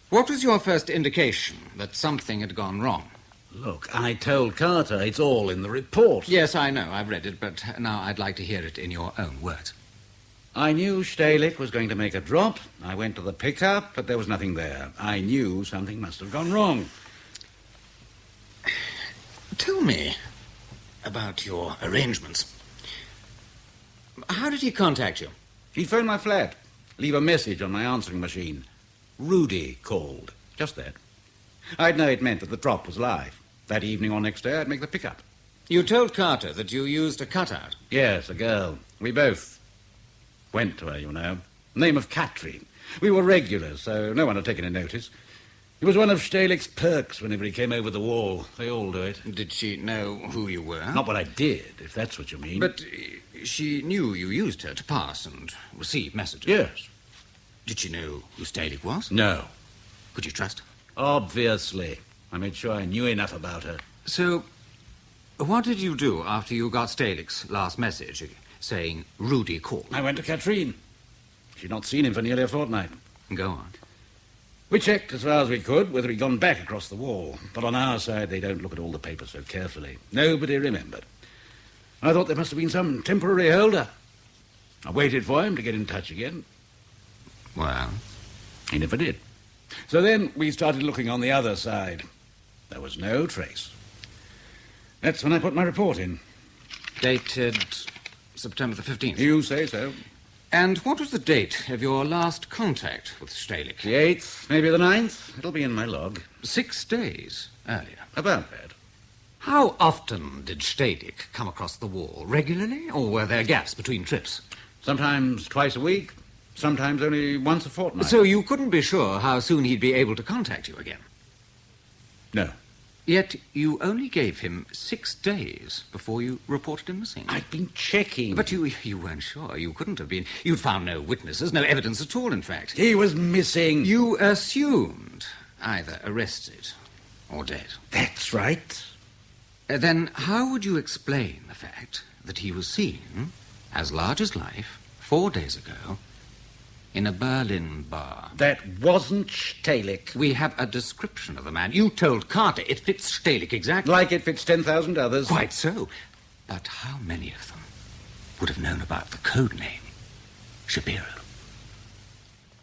What was your first indication that something had gone wrong? Look, I told Carter it's all in the report. Yes, I know, I've read it, but now I'd like to hear it in your own words. I knew Stehlik was going to make a drop. I went to the pickup, but there was nothing there. I knew something must have gone wrong. Tell me about your arrangements. How did he contact you? He phoned my flat, leave a message on my answering machine. Rudy called. Just that. I'd know it meant that the drop was live. That evening or next day, I'd make the pickup. You told Carter that you used a cutout. Yes, a girl. We both went to her, you know. Name of Catherine. We were regulars, so no one had taken a notice. It was one of Stehlik's perks whenever he came over the wall. They all do it. Did she know who you were? Not what I did, if that's what you mean. But she knew you used her to pass and receive messages. Yes. Did she know who Stehlik was? No. Could you trust her? Obviously. I made sure I knew enough about her. So, what did you do after you got Stehlik's last message saying Rudy called? I went to Catherine. She'd not seen him for nearly a fortnight. Go on. We checked as far as we could whether he'd gone back across the wall. But on our side, they don't look at all the papers so carefully. Nobody remembered. I thought there must have been some temporary hold-up. I waited for him to get in touch again. Well? He never did. So then we started looking on the other side. There was no trace. That's when I put my report in. Dated September the 15th? You say so. And what was the date of your last contact with Stehlik? The 8th, maybe the 9th. It'll be in my log. 6 days earlier. About that. How often did Stehlik come across the wall? Regularly, or were there gaps between trips? Sometimes twice a week, sometimes only once a fortnight. So you couldn't be sure how soon he'd be able to contact you again? No. Yet you only gave him 6 days before you reported him missing. I'd been checking. But you weren't sure. You couldn't have been. You'd found no witnesses, no evidence at all, in fact. He was missing. You assumed either arrested or dead. That's right. Then how would you explain the fact that he was seen, as large as life, 4 days ago, in a Berlin bar? That wasn't Stehlik. We have a description of the man. You told Carter it fits Stehlik exactly. Like it fits 10,000 others. Quite so. But how many of them would have known about the code name, Shapiro?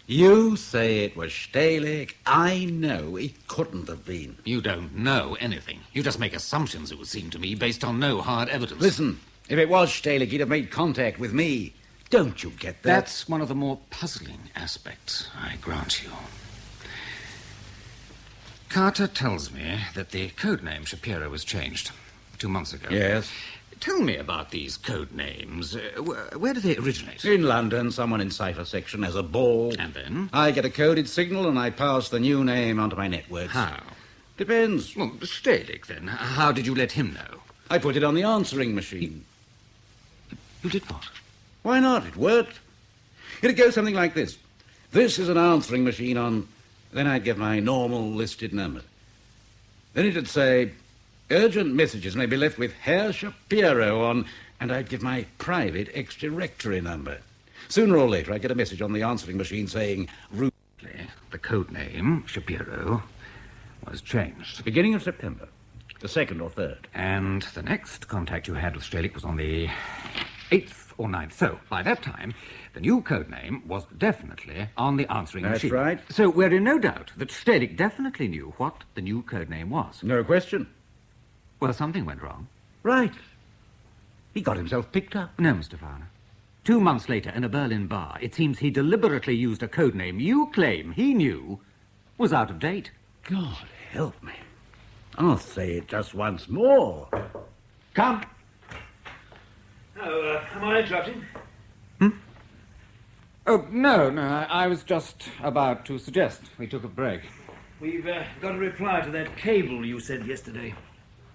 You say it was Stehlik. I know it couldn't have been. You don't know anything. You just make assumptions, it would seem to me, based on no hard evidence. Listen, if it was Stehlik, he'd have made contact with me. Don't you get that? That's one of the more puzzling aspects, I grant you. Carter tells me that the code name Shapiro was changed 2 months ago. Yes. Tell me about these code names. Where do they originate? In London, someone in cipher section has a ball. And then? I get a coded signal and I pass the new name onto my networks. How? Depends. Well, Stehlik, then. How did you let him know? I put it on the answering machine. You did what? Why not? It worked. It'd go something like this. This is an answering machine on... Then I'd give my normal listed number. Then it'd say, urgent messages may be left with Herr Shapiro on... And I'd give my private ex-directory number. Sooner or later, I'd get a message on the answering machine saying... The code name, Shapiro, was changed. Beginning of September. The 2nd or 3rd. And the next contact you had with Stalik was on the 8th or 9th. So, by that time, the new code name was definitely on the answering machine. That's right. So we're in no doubt that Stalik definitely knew what the new code name was. No question. Well, something went wrong. Right. He got himself picked up. No, Mr. Fowler. 2 months later, in a Berlin bar, it seems he deliberately used a code name you claim he knew was out of date. God help me. I'll say it just once more. Come. Oh, am I interrupting? Oh, no, I was just about to suggest we took a break. We've got a reply to that cable you sent yesterday.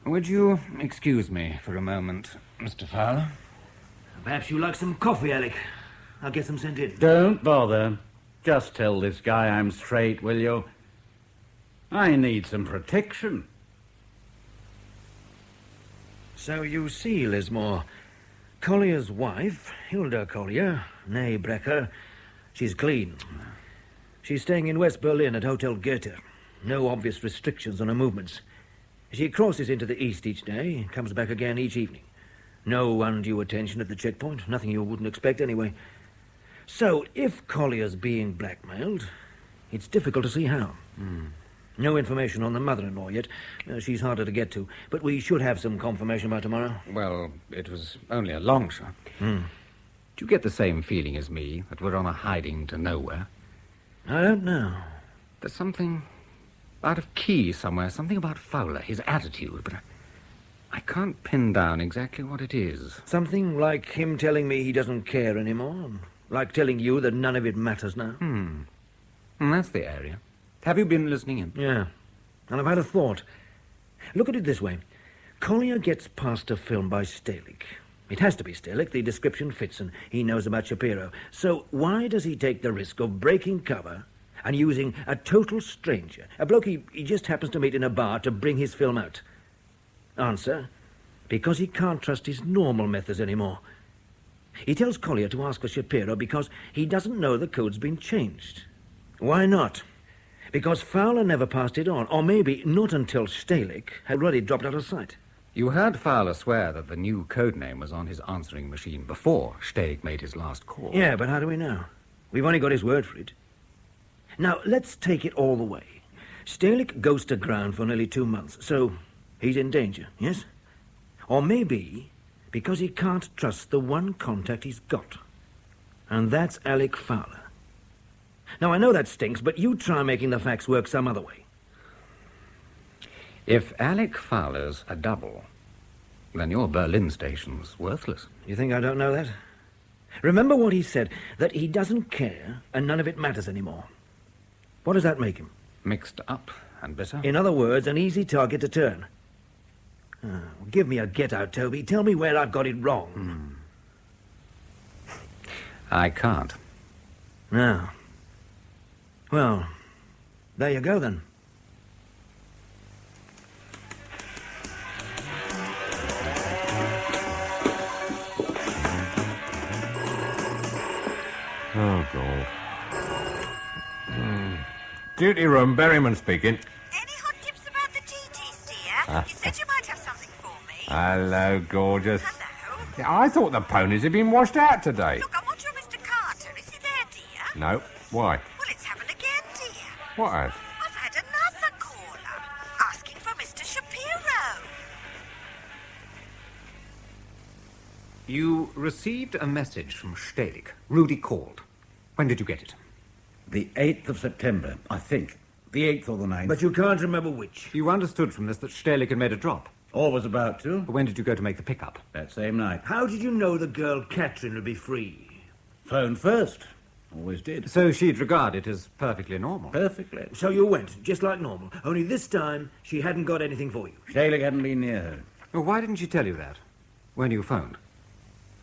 Would you excuse me for a moment, Mr. Fowler? Perhaps you like some coffee, Alec. I'll get some sent in. Don't bother. Just tell this guy I'm straight, will you? I need some protection. So you see, Lismore, Collier's wife, Hilda Collier, née Brecker, she's clean. She's staying in West Berlin at Hotel Goethe. No obvious restrictions on her movements. She crosses into the east each day and comes back again each evening. No undue attention at the checkpoint, nothing you wouldn't expect anyway. So, if Collier's being blackmailed, it's difficult to see how. No information on the mother-in-law yet. She's harder to get to, but we should have some confirmation by tomorrow. Well, it was only a long shot. Do you get the same feeling as me, that we're on a hiding to nowhere? I don't know. There's something out of key somewhere, something about Fowler, his attitude, but I can't pin down exactly what it is. Something like him telling me he doesn't care anymore, like telling you that none of it matters now. That's the area. Have you been listening in? Yeah, and I've had a thought. Look at it this way. Collier gets past a film by Stalik. It has to be Stalik. The description fits, and he knows about Shapiro. So why does he take the risk of breaking cover and using a total stranger, a bloke he just happens to meet in a bar, to bring his film out? Answer, because he can't trust his normal methods anymore. He tells Collier to ask for Shapiro because he doesn't know the code's been changed. Why not? Because Fowler never passed it on, or maybe not until Stalik had already dropped out of sight. You heard Fowler swear that the new code name was on his answering machine before Stalik made his last call. Yeah, but how do we know? We've only got his word for it. Now, let's take it all the way. Stalik goes to ground for nearly 2 months, so he's in danger, yes? Or maybe because he can't trust the one contact he's got. And that's Alec Fowler. Now, I know that stinks, but you try making the facts work some other way. If Alec Fowler's a double, then your Berlin station's worthless. You think I don't know that? Remember what he said, that he doesn't care and none of it matters anymore. What does that make him? Mixed up and bitter. In other words, an easy target to turn. Give me a get-out, Toby. Tell me where I've got it wrong. I can't. No. Well, there you go, then. Oh, God. Duty room, Berryman speaking. Any hot tips about the GGs, dear? You said you might have something for me. Hello, gorgeous. Hello. Yeah, I thought the ponies had been washed out today. Look, I want your Mr. Carter. Is he there, dear? No. Why? Well, it's happened again, dear. What has? I've had another caller asking for Mr. Shapiro. You received a message from Stalik. Rudy called. When did you get it? The 8th of September, I think. The 8th or the 9th. But you can't remember which. You understood from this that Stalik had made a drop. Or was about to. But when did you go to make the pickup? That same night. How did you know the girl Catherine would be free? Phone first. Always did. So she'd regard it as perfectly normal. Perfectly. So you went, just like normal. Only this time, she hadn't got anything for you. Stalik hadn't been near her. Well, why didn't she tell you that? When you phoned?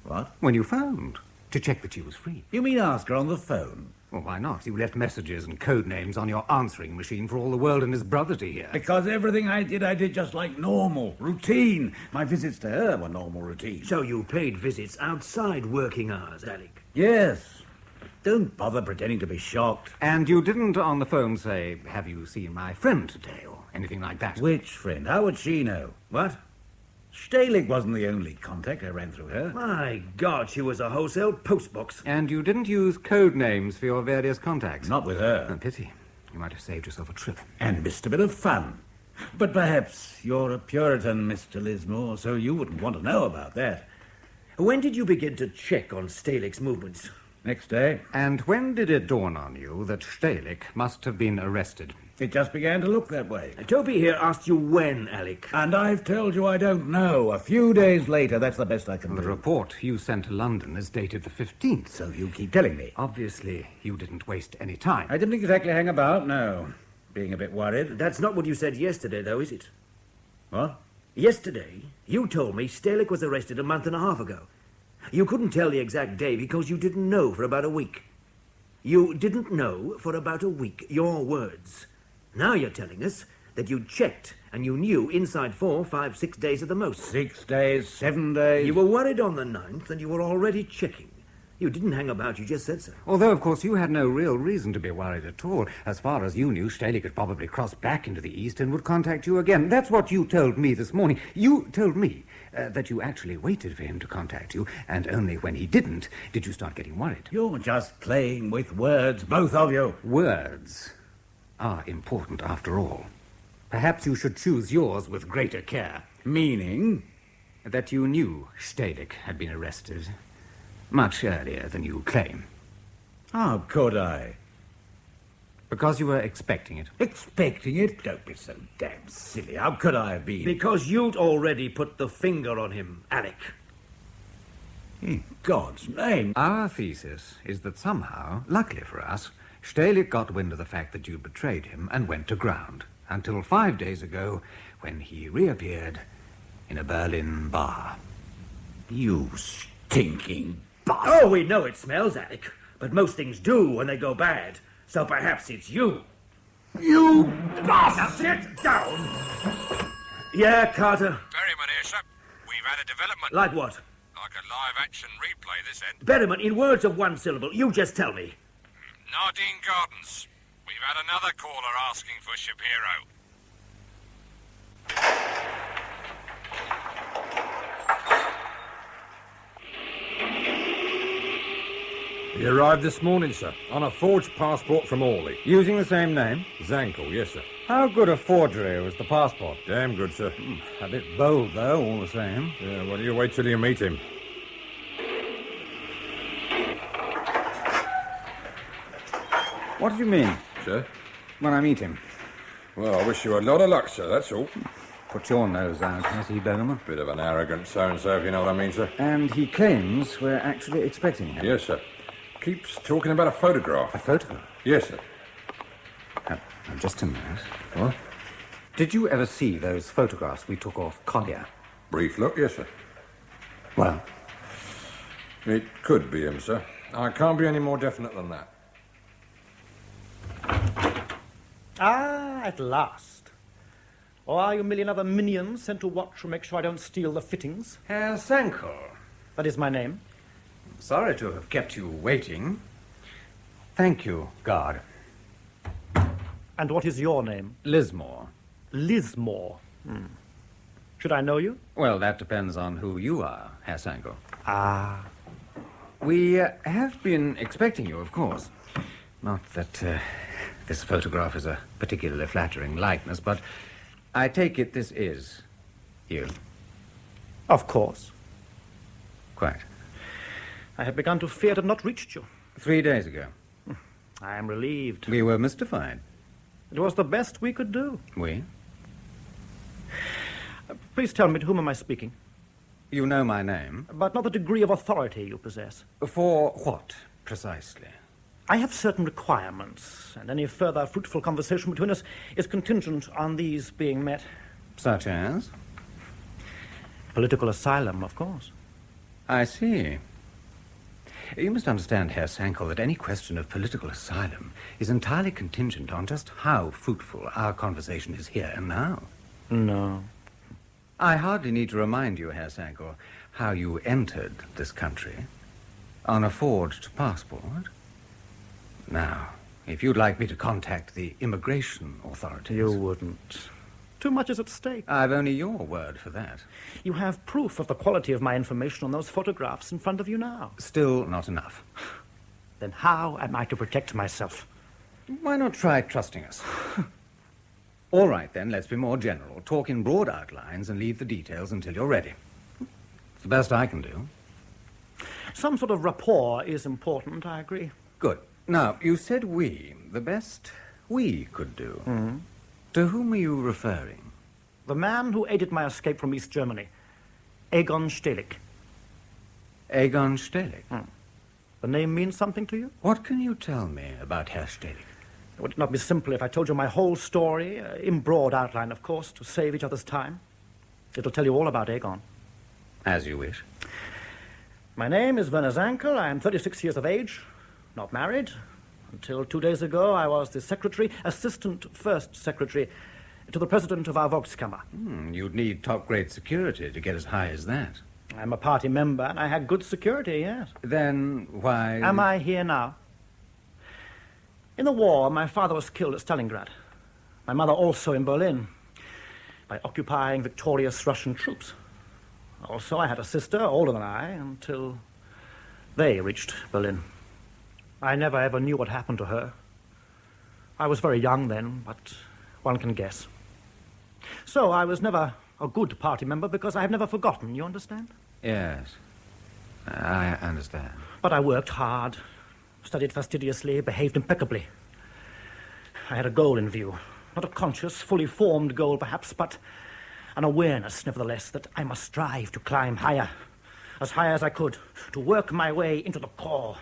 What? When you phoned. to check that she was free. You mean ask her on the phone? Well, why not? You left messages and code names on your answering machine for all the world and his brother to hear. Because everything I did just like normal, routine. My visits to her were normal routine. So you paid visits outside working hours, Alec? Yes. Don't bother pretending to be shocked. And you didn't on the phone say, have you seen my friend today, or anything like that? Which friend? How would she know? What? Stehlik wasn't the only contact I ran through her. My God, she was a wholesale postbox. And you didn't use code names for your various contacts? Not with her. A pity. You might have saved yourself a trip. And missed a bit of fun. But perhaps you're a Puritan, Mr. Lismore, so you wouldn't want to know about that. When did you begin to check on Stehlik's movements? Next day. And when did it dawn on you that Stehlik must have been arrested? It just began to look that way. Toby here asked you when, Alec. And I've told you I don't know. A few days later, that's the best I can do. The report you sent to London is dated the 15th. So you keep telling me. Obviously, you didn't waste any time. I didn't exactly hang about, no. Being a bit worried. That's not what you said yesterday, though, is it? What? Yesterday, you told me Stehlik was arrested a month and a half ago. You couldn't tell the exact day because you didn't know for about a week. You didn't know for about a week. Your words. Now you're telling us that you checked and you knew inside 4, 5, 6 days at the most. 6 days, 7 days. You were worried on the 9th and you were already checking. You didn't hang about, you just said so. Although, of course, you had no real reason to be worried at all. As far as you knew, Stehlik had probably crossed back into the East and would contact you again. That's what you told me this morning. You told me that you actually waited for him to contact you, and only when he didn't did you start getting worried. You're just playing with words, both of you. Words are important after all. Perhaps you should choose yours with greater care. Meaning? That you knew Stehlik had been arrested much earlier than you claim. How could I? Because you were expecting it. Expecting it? Don't be so damn silly. How could I have been? Because you'd already put the finger on him, Alec. In God's name. Our thesis is that somehow, luckily for us, Stehlik got wind of the fact that you betrayed him and went to ground, until 5 days ago, when he reappeared in a Berlin bar. You stinking bastard. Oh, we know it smells, Alec, but most things do when they go bad, so perhaps it's you. You bastard! Now sit down! Yeah, Carter? Berryman here, sir. We've had a development. Like what? Like a live-action replay this end. Berryman, in words of one syllable, you just tell me. Nadine Gardens. We've had another caller asking for Shapiro. He arrived this morning, sir, on a forged passport from Orley. Using the same name? Zankel, yes, sir. How good a forgery was the passport? Damn good, sir. A bit bold, though, all the same. Yeah, well, you wait till you meet him. What do you mean? Sir? When I meet him? Well, I wish you a lot of luck, sir, that's all. Put your nose out, has he, Berryman? Bit of an arrogant so-and-so, if you know what I mean, sir. And he claims we're actually expecting him. Yes, sir. Keeps talking about a photograph. A photograph? Yes, sir. Now, just a minute. What? Did you ever see those photographs we took off Collier? Brief look, yes, sir. Well? It could be him, sir. I can't be any more definite than that. Ah, at last. Or are you a million other minions sent to watch to make sure I don't steal the fittings? Herr Zankel. That is my name. Sorry to have kept you waiting. Thank you, guard. And what is your name? Lismore. Lismore. Should I know you? Well, that depends on who you are, Herr Zankel. Ah. We have been expecting you, of course. Not that this photograph is a particularly flattering likeness, but I take it this is you. Of course. Quite. I had begun to fear it had not reached you. 3 days ago. I am relieved. We were mystified. It was the best we could do. We? Please tell me, to whom am I speaking? You know my name. But not the degree of authority you possess. For what, precisely? I have certain requirements, and any further fruitful conversation between us is contingent on these being met. Such as? Political asylum, of course. I see. You must understand, Herr Sankel, that any question of political asylum is entirely contingent on just how fruitful our conversation is here and now. No. I hardly need to remind you, Herr Sankel, how you entered this country on a forged passport. Now, if you'd like me to contact the immigration authorities... You wouldn't. Too much is at stake. I've only your word for that. You have proof of the quality of my information on those photographs in front of you now. Still not enough. Then how am I to protect myself? Why not try trusting us? All right, then, let's be more general. Talk in broad outlines and leave the details until you're ready. It's the best I can do. Some sort of rapport is important, I agree. Good. Now, you said we. The best we could do. Mm-hmm. To whom are you referring? The man who aided my escape from East Germany. Egon Stehlik. Egon Stehlik? The name means something to you? What can you tell me about Herr Stehlik? Would it not be simple if I told you my whole story, in broad outline, of course, to save each other's time? It'll tell you all about Egon. As you wish. My name is Werner Zankel. I am 36 years of age, not married. Until 2 days ago, I was the secretary, assistant first secretary, to the president of our Volkskammer. You'd need top-grade security to get as high as that. I'm a party member, and I had good security, yes. Then why... Am I here now? In the war, my father was killed at Stalingrad. My mother also in Berlin, by occupying victorious Russian troops. Also, I had a sister, older than I, until they reached Berlin. I never ever knew what happened to her. I was very young then, but one can guess. So I was never a good party member because I have never forgotten, you understand? Yes, I understand. But I worked hard, studied fastidiously, behaved impeccably. I had a goal in view. Not a conscious, fully formed goal, perhaps, but an awareness, nevertheless, that I must strive to climb higher, as high as I could, to work my way into the core.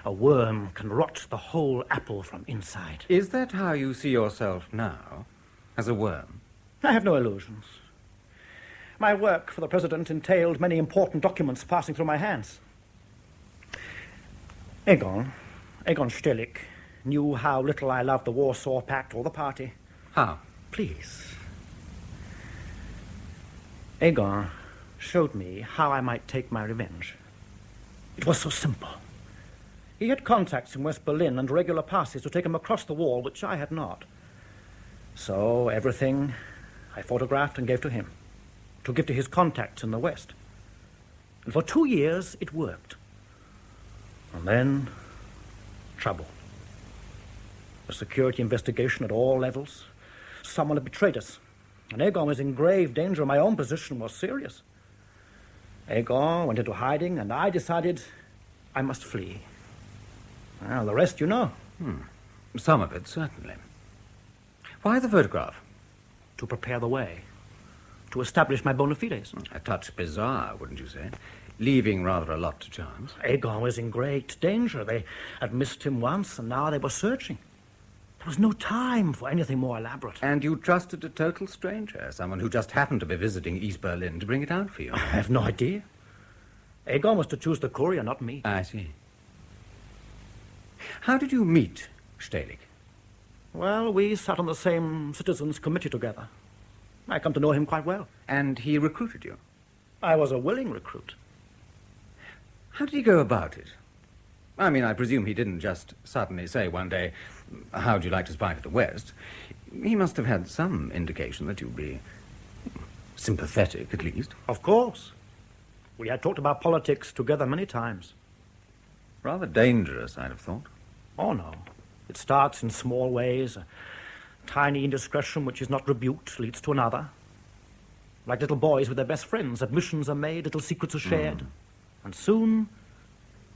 A worm can rot the whole apple from inside. Is that how you see yourself now? As a worm? I have no illusions. My work for the president entailed many important documents passing through my hands. Egon Stehlik, knew how little I loved the Warsaw Pact or the party. How? Please. Egon showed me how I might take my revenge. It was so simple. He had contacts in West Berlin and regular passes to take him across the wall, which I had not. So everything I photographed and gave to him, to give to his contacts in the West. And for 2 years, it worked. And then, trouble. A security investigation at all levels. Someone had betrayed us. And Egon was in grave danger. My own position was serious. Egon went into hiding, and I decided I must flee. Well, the rest you know. Some of it, certainly. Why the photograph? To prepare the way. To establish my bona fides. A touch bizarre, wouldn't you say? Leaving rather a lot to chance. Egon was in great danger. They had missed him once, and now they were searching. There was no time for anything more elaborate. And you trusted a total stranger, someone who just happened to be visiting East Berlin, to bring it out for you? I have no idea. Egon was to choose the courier, not me. I see. How did you meet Stehlik? Well, we sat on the same citizens' committee together. I come to know him quite well. And he recruited you? I was a willing recruit. How did he go about it? I mean, I presume he didn't just suddenly say one day, how'd you like to spy for the West? He must have had some indication that you'd be sympathetic, at least. Of course. We had talked about politics together many times. Rather dangerous, I'd have thought. Oh, no. It starts in small ways. A tiny indiscretion which is not rebuked leads to another. Like little boys with their best friends, admissions are made, little secrets are shared. And soon,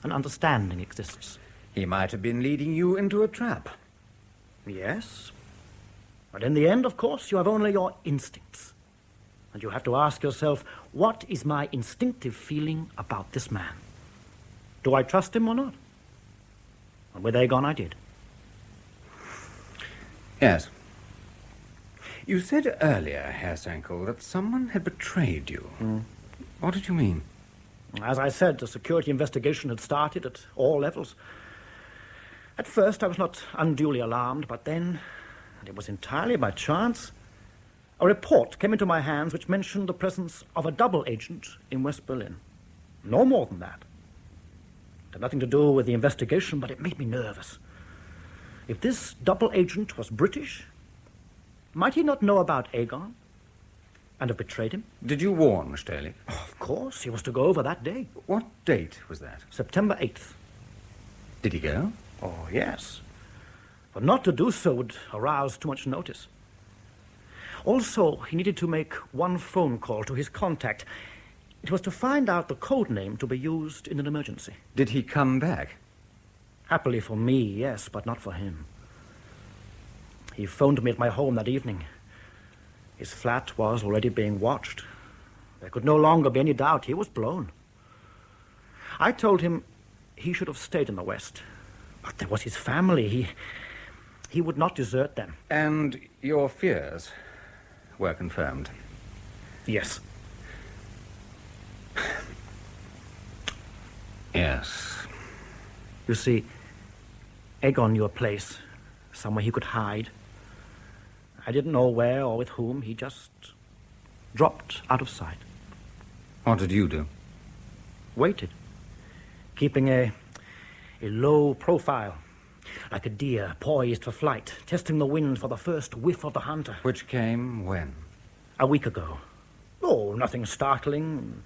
an understanding exists. He might have been leading you into a trap. Yes. But in the end, of course, you have only your instincts. And you have to ask yourself, what is my instinctive feeling about this man? Do I trust him or not? And with Egon, I did. Yes. You said earlier, Herr Sankel, that someone had betrayed you. What did you mean? As I said, the security investigation had started at all levels. At first, I was not unduly alarmed, but then, and it was entirely by chance, a report came into my hands which mentioned the presence of a double agent in West Berlin. No more than that. It had nothing to do with the investigation, but it made me nervous. If this double agent was British, might he not know about Aegon and have betrayed him? Did you warn Stehlik? Oh, of course, he was to go over that day. What date was that? September 8th. Did he go? Oh, yes. But not to do so would arouse too much notice. Also, he needed to make one phone call to his contact. It was to find out the code name to be used in an emergency. Did he come back? Happily for me, yes, but not for him. He phoned me at my home that evening. His flat was already being watched. There could no longer be any doubt he was blown. I told him he should have stayed in the West. But there was his family. He would not desert them. And your fears were confirmed? Yes. Yes. You see, Aegon knew a place, somewhere he could hide. I didn't know where or with whom. He just dropped out of sight. What did you do? Waited, keeping a low profile, like a deer poised for flight, testing the wind for the first whiff of the hunter. Which came when? A week ago. Oh, nothing startling.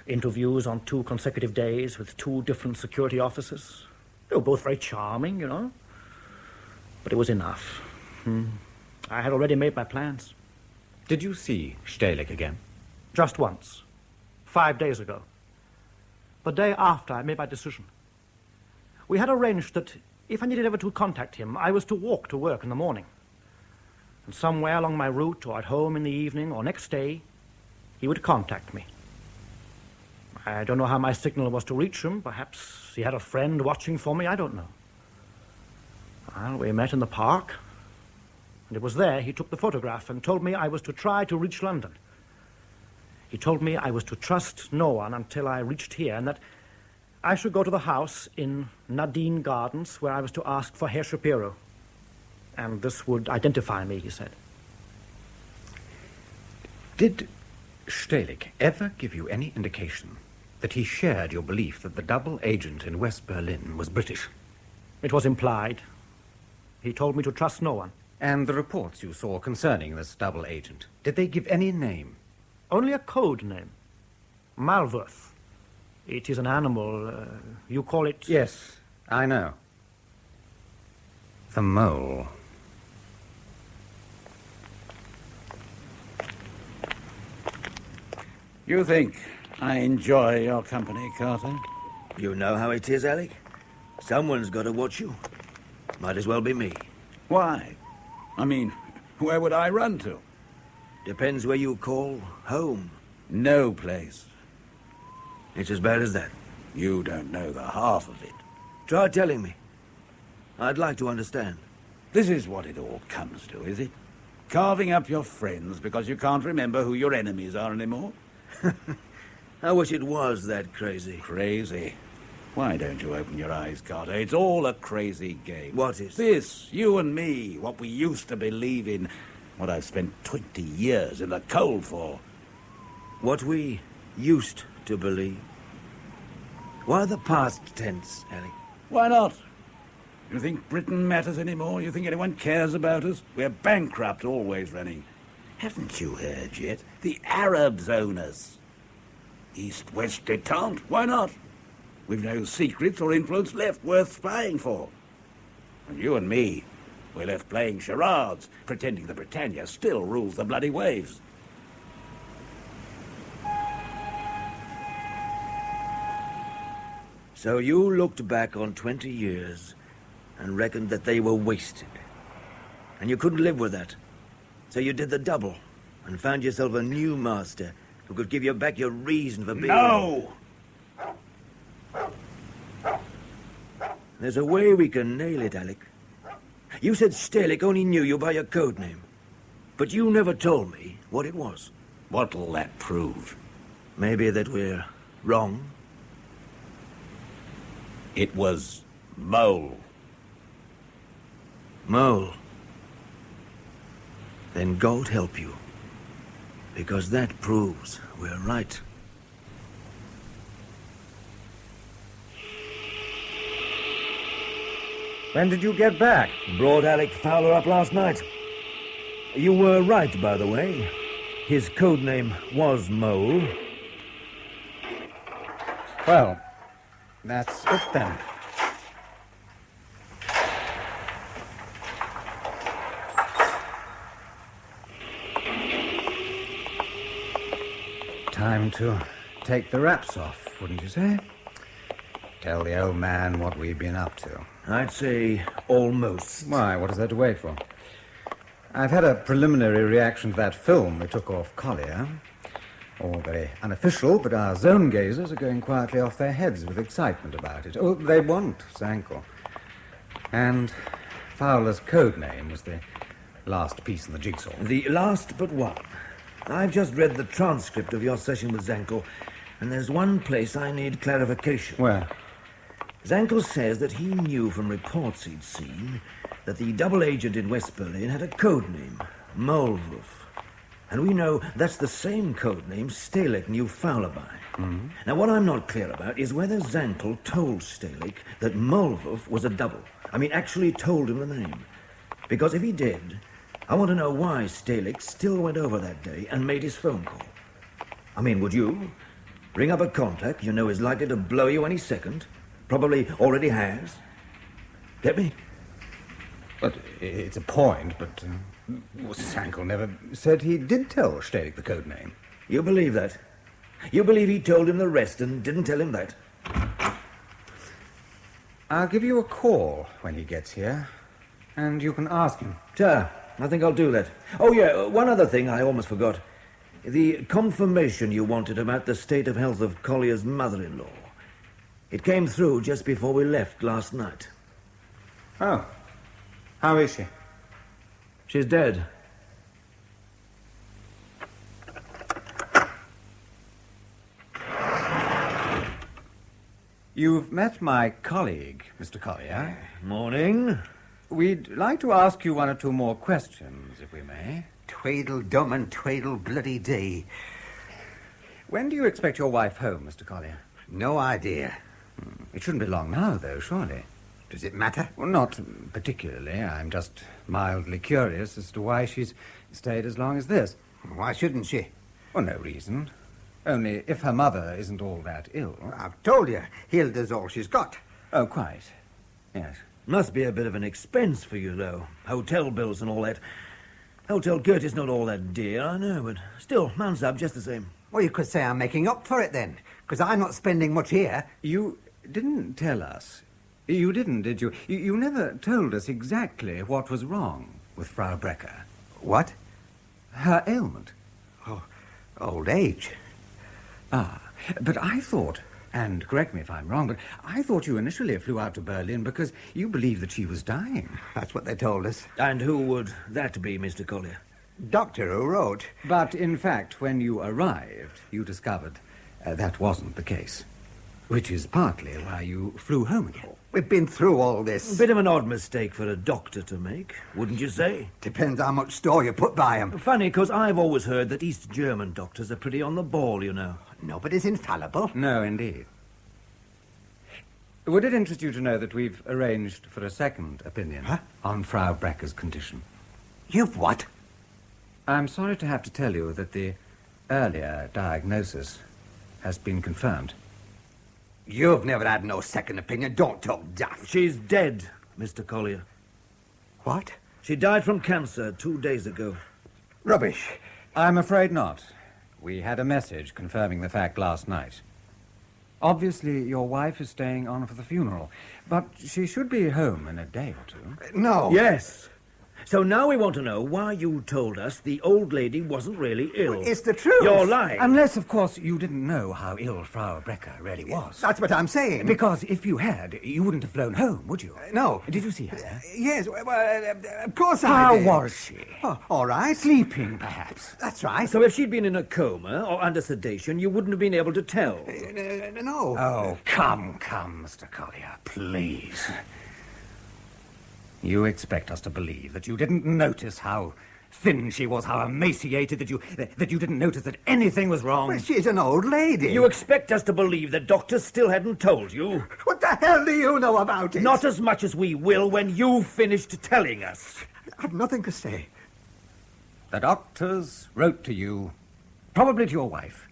Interviews on 2 consecutive days with 2 different security officers. They were both very charming, you know. But it was enough. I had already made my plans. Did you see Stehlik again? Just once. 5 days ago. The day after I made my decision. We had arranged that if I needed ever to contact him, I was to walk to work in the morning. And somewhere along my route, or at home in the evening, or next day, he would contact me. I don't know how my signal was to reach him. Perhaps he had a friend watching for me. I don't know. Well, we met in the park. And it was there he took the photograph and told me I was to try to reach London. He told me I was to trust no one until I reached here, and that I should go to the house in Nadine Gardens where I was to ask for Herr Shapiro. And this would identify me, he said. Did Stehlik ever give you any indication that he shared your belief that the double agent in West Berlin was British? It was implied. He told me to trust no one. And the reports you saw concerning this double agent, did they give any name? Only a code name. Malworth. It is an animal. You call it... Yes, I know. The mole. You think I enjoy your company, Carter? You know how it is, Alec. Someone's got to watch you. Might as well be me. Why? I mean, where would I run to? Depends where you call home. No place. It's as bad as that. You don't know the half of it. Try telling me. I'd like to understand. This is what it all comes to, is it? Carving up your friends because you can't remember who your enemies are anymore? I wish it was that crazy. Crazy? Why don't you open your eyes, Carter? It's all a crazy game. What is? This, you and me, what we used to believe in, what I've spent 20 years in the cold for. What we used to believe. Why the past tense, Alec? Why not? You think Britain matters anymore? You think anyone cares about us? We're bankrupt, always running. Haven't you heard yet? The Arabs own us. East-West détente, why not? We've no secrets or influence left worth spying for. And you and me, we're left playing charades, pretending the Britannia still rules the bloody waves. So you looked back on 20 years and reckoned that they were wasted. And you couldn't live with that. So you did the double and found yourself a new master who could give you back your reason for being... No! There's a way we can nail it, Alec. You said Stehlik only knew you by your code name. But you never told me what it was. What'll that prove? Maybe that we're Wrong. It was Mole. Mole. Then God help you. Because that proves we're right. When did you get back? Brought Alec Fowler up last night. You were right, by the way. His code name was Mole. Well, that's it then. Time to take the wraps off, wouldn't you say? Tell the old man what we've been up to. I'd say almost. Why, what is there to wait for? I've had a preliminary reaction to that film we took off Collier. All very unofficial, but our zone gazers are going quietly off their heads with excitement about it. Oh, they want Zankel. And Fowler's code name was the last piece in the jigsaw. The last but one. I've just read the transcript of your session with Zankel, and there's one place I need clarification. Where? Zankel says that he knew from reports he'd seen that the double agent in West Berlin had a code name, Maulwurf. And we know that's the same code name Stalik knew Fowler by. Mm-hmm. Now, what I'm not clear about is whether Zankel told Stalik that Maulwurf was a double. I mean, actually told him the name. Because if he did, I want to know why Stalik still went over that day and made his phone call. I mean, would you ring up a contact you know is likely to blow you any second? Probably already has. Get me? But it's a point, but Zankel never said he did tell Stalik the code name. You believe that? You believe he told him the rest and didn't tell him that? I'll give you a call when he gets here, and you can ask him. Sure, I think I'll do that. Oh, yeah, one other thing I almost forgot. The confirmation you wanted about the state of health of Collier's mother-in-law. It came through just before we left last night. Oh. How is she? She's dead. You've met my colleague, Mr. Collier. Morning. We'd like to ask you one or two more questions, if we may. Tweedledum and tweedle-bloody-dee. When do you expect your wife home, Mr. Collier? No idea. It shouldn't be long now, though, surely. Does it matter? Well, not particularly. I'm just mildly curious as to why she's stayed as long as this. Why shouldn't she? Well, no reason. Only if her mother isn't all that ill. I've told you, Hilda's all she's got. Oh, quite. Yes. Must be a bit of an expense for you, though. Hotel bills and all that. Hotel Curtis not all that dear, I know, but still, mounts up just the same. Well, you could say I'm making up for it, then, because I'm not spending much here. You didn't tell us. You didn't, did you? You never told us exactly what was wrong with Frau Brecker. What? Her ailment. Oh, old age. Ah, but I thought, and correct me if I'm wrong, but I thought you initially flew out to Berlin because you believed that she was dying. That's what they told us. And who would that be, Mr. Collier? Doctor who wrote. But, in fact, when you arrived, you discovered that wasn't the case. Which is partly why you flew home again. We've been through all this. Bit of an odd mistake for a doctor to make, wouldn't you say? Depends how much store you put by him. Funny, because I've always heard that East German doctors are pretty on the ball, you know. Nobody's infallible. No, indeed. Would it interest you to know that we've arranged for a second opinion on Frau Brecker's condition? You've what? I'm sorry to have to tell you that the earlier diagnosis has been confirmed. You've never had no second opinion. Don't talk daft. She's dead, Mr. Collier. What? She died from cancer 2 days ago. Rubbish. I'm afraid not. We had a message confirming the fact last night. Obviously, your wife is staying on for the funeral, but she should be home in a day or two. No. Yes. So now we want to know why you told us the old lady wasn't really ill. It's the truth. You're lying. Unless, of course, you didn't know how ill Frau Brecker really was. That's what I'm saying. Because if you had, you wouldn't have flown home, would you? No. Did you see her? Yes, well, of course How I did. was she? Oh, all right. Sleeping, perhaps. That's right. So if she'd been in a coma or under sedation, you wouldn't have been able to tell. No. Oh, come, Mr. Collier, please. You expect us to believe that you didn't notice how thin she was, how emaciated, that you didn't notice that anything was wrong? Well, she's an old lady. You expect us to believe that doctors still hadn't told you? What the hell do you know about it? Not as much as we will when you've finished telling us. I've nothing to say. The doctors wrote to you, probably to your wife,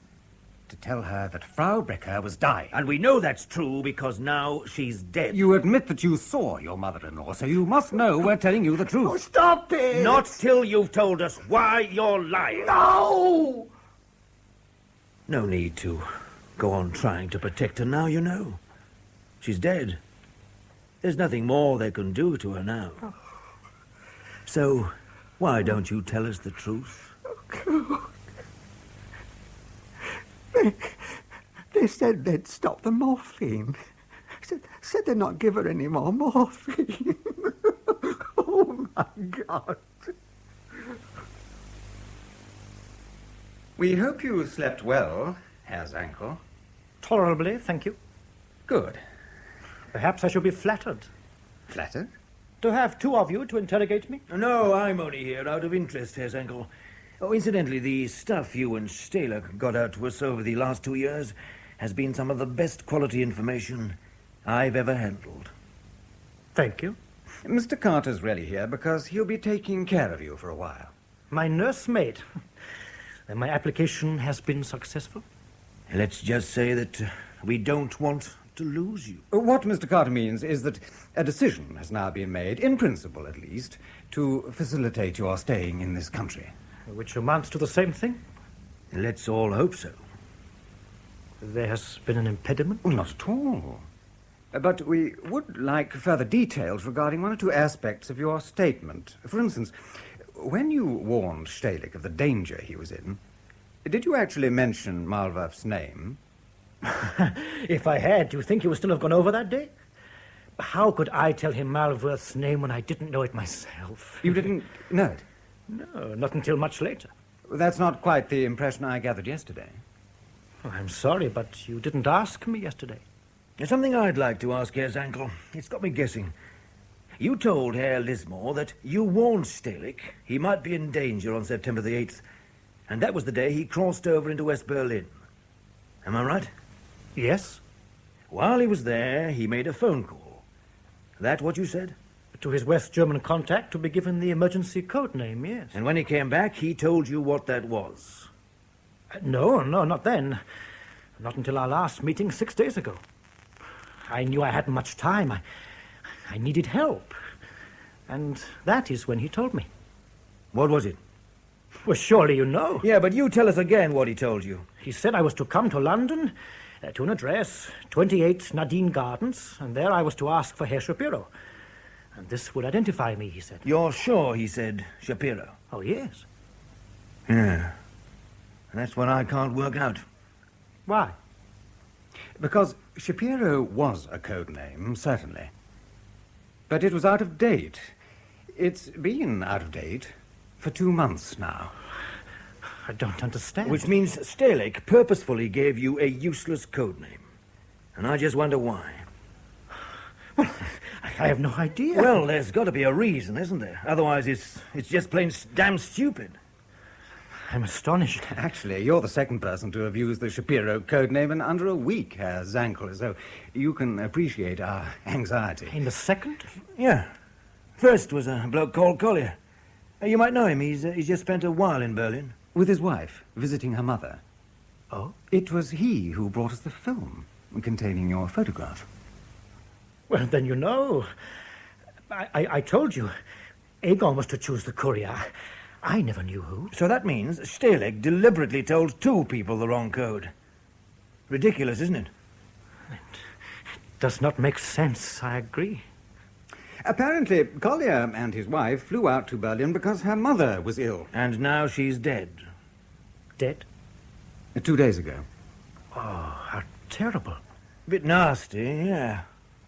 to tell her that Frau Brecker was dying. And we know that's true because now she's dead. You admit that you saw your mother-in-law, so you must know we're telling you the truth. Oh, stop it! Not till you've told us why you're lying. No! No need to go on trying to protect her now, you know. She's dead. There's nothing more they can do to her now. So, why don't you tell us the truth? They said they'd stop the morphine. Said they'd not give her any more morphine. Oh, my God. We hope you slept well, Herr Zankel. Tolerably, thank you. Good. Perhaps I should be flattered. Flattered? To have two of you to interrogate me? No, I'm only here out of interest, Herr Zankel. Oh, incidentally, the stuff you and Stalek got out to us over the last 2 years has been some of the best quality information I've ever handled. Thank you. Mr. Carter's really here because he'll be taking care of you for a while. My nursemaid. Then my application has been successful? Let's just say that we don't want to lose you. What Mr. Carter means is that a decision has now been made, in principle at least, to facilitate your staying in this country. Which amounts to the same thing? Let's all hope so. There has been an impediment? Well, not at all. But we would like further details regarding one or two aspects of your statement. For instance, when you warned Stalek of the danger he was in, did you actually mention Malwerf's name? If I had, do you think he would still have gone over that day? How could I tell him Malwerf's name when I didn't know it myself? You didn't know it? No, not until much later. That's not quite the impression I gathered yesterday. Oh, I'm sorry, but you didn't ask me yesterday. There's something I'd like to ask Herr Zankel. It's got me guessing. You told Herr Lismore that you warned Stalek he might be in danger on September the 8th, and that was the day he crossed over into West Berlin. Am I right? Yes. While he was there, he made a phone call. That what you said? To his West German contact to be given the emergency code name, yes. And when he came back, he told you what that was? No, not then. Not until our last meeting 6 days ago. I knew I hadn't much time. I needed help. And that is when he told me. What was it? Well, surely you know. Yeah, but you tell us again what he told you. He said I was to come to London, to an address, 28 Nadine Gardens, and there I was to ask for Herr Shapiro. And this would identify me, he said. You're sure he said Shapiro? Oh, yes. Yeah. That's what I can't work out. Why? Because Shapiro was a code name, certainly. But it was out of date. It's been out of date for 2 months now. I don't understand. Which means Stalek purposefully gave you a useless code name. And I just wonder why. Well, I have no idea. Well, there's got to be a reason, isn't there? Otherwise, it's just plain damn stupid. I'm astonished. Actually, you're the second person to have used the Shapiro code name in under a week, Herr Zankel, so you can appreciate our anxiety. In the second? Yeah. First was a bloke called Collier. You might know him. He's just spent a while in Berlin. With his wife, visiting her mother. Oh? It was he who brought us the film containing your photograph. Well, then you know. I told you. Aegon was to choose the courier. I never knew who. So that means Stalek deliberately told 2 people the wrong code. Ridiculous, isn't it? It does not make sense, I agree. Apparently, Collier and his wife flew out to Berlin because her mother was ill. And now she's dead. Dead? 2 days ago. Oh, how terrible. Bit nasty, yeah.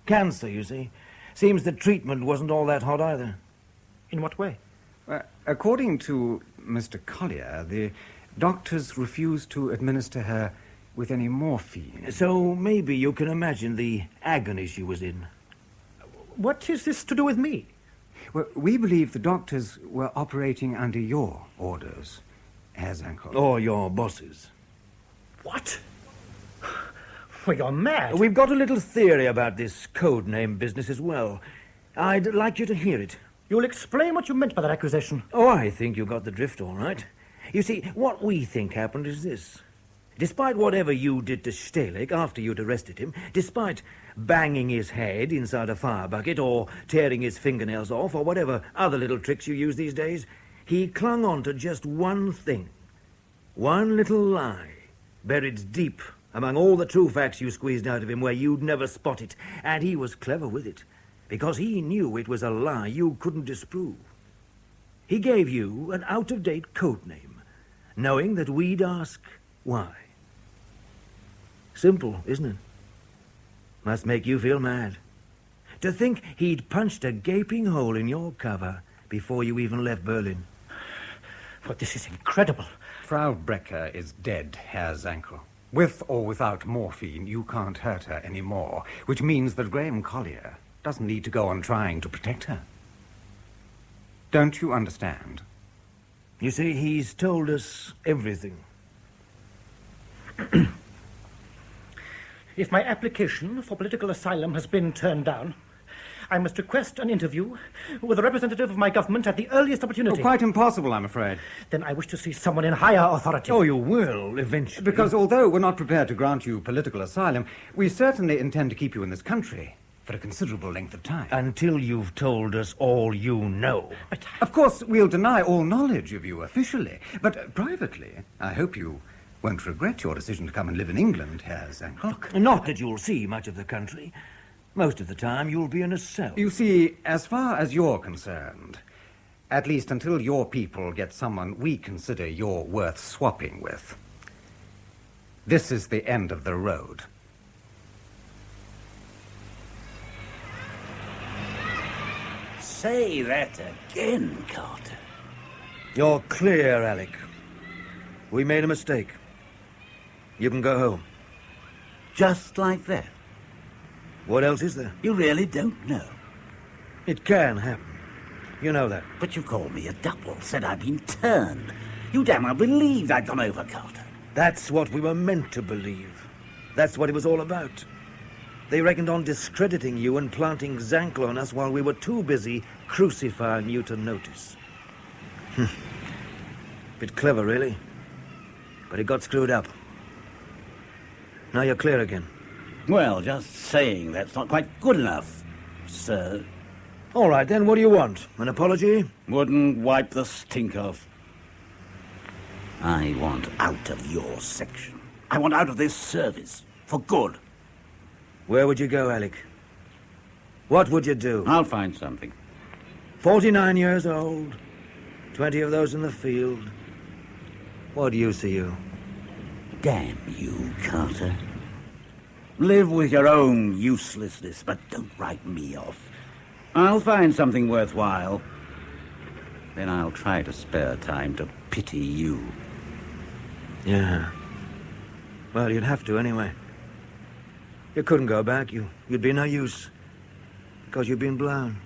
Cancer, you see. Seems the treatment wasn't all that hot either. In what way? According to Mr. Collier, the doctors refused to administer her with any morphine. So maybe you can imagine the agony she was in. What is this to do with me? Well, we believe the doctors were operating under your orders, Herr Zankel. Or your bosses. What? Well, you're mad. We've got a little theory about this code name business as well. I'd like you to hear it. You'll explain what you meant by that accusation. Oh, I think you got the drift all right. You see, what we think happened is this. Despite whatever you did to Stalek after you'd arrested him, despite banging his head inside a fire bucket or tearing his fingernails off or whatever other little tricks you use these days, he clung on to just one thing. One little lie, buried deep among all the true facts you squeezed out of him where you'd never spot it. And he was clever with it, because he knew it was a lie you couldn't disprove. He gave you an out-of-date code name, knowing that we'd ask why. Simple, isn't it? Must make you feel mad. To think he'd punched a gaping hole in your cover before you even left Berlin. But this is incredible. Frau Brecker is dead, Herr Zankel. With or without morphine, you can't hurt her anymore, which means that Graham Collier doesn't need to go on trying to protect her. Don't you understand? You see, he's told us everything. If my application for political asylum has been turned down, I must request an interview with a representative of my government at the earliest opportunity. Oh, quite impossible, I'm afraid. Then I wish to see someone in higher authority. Oh, you will, eventually. Because although we're not prepared to grant you political asylum, we certainly intend to keep you in this country for a considerable length of time. Until you've told us all you know. But of course, we'll deny all knowledge of you officially, but privately, I hope you won't regret your decision to come and live in England, Herr Zankel. Not that you'll see much of the country. Most of the time, you'll be in a cell. You see, as far as you're concerned, at least until your people get someone we consider you're worth swapping with, this is the end of the road. Say that again, Carter. You're clear, Alec. We made a mistake. You can go home. Just like that? What else is there? You really don't know. It can happen. You know that. But you called me a double, said I'd been turned. You damn well believed I'd gone over, Carter. That's what we were meant to believe. That's what it was all about. They reckoned on discrediting you and planting Zankel on us while we were too busy crucifying you to notice. Bit clever, really. But it got screwed up. Now you're clear again. Well, just saying that's not quite good enough, sir. All right, then, what do you want? An apology? Wouldn't wipe the stink off. I want out of your section. I want out of this service. For good. Where would you go, Alec? What would you do? I'll find something. 49 years old. 20 of those in the field. What do you see you? Damn you, Carter. Live with your own uselessness, but don't write me off. I'll find something worthwhile. Then I'll try to spare time to pity you. Yeah. Well, you'd have to anyway. You couldn't go back. You'd be no use. Because you've been blown.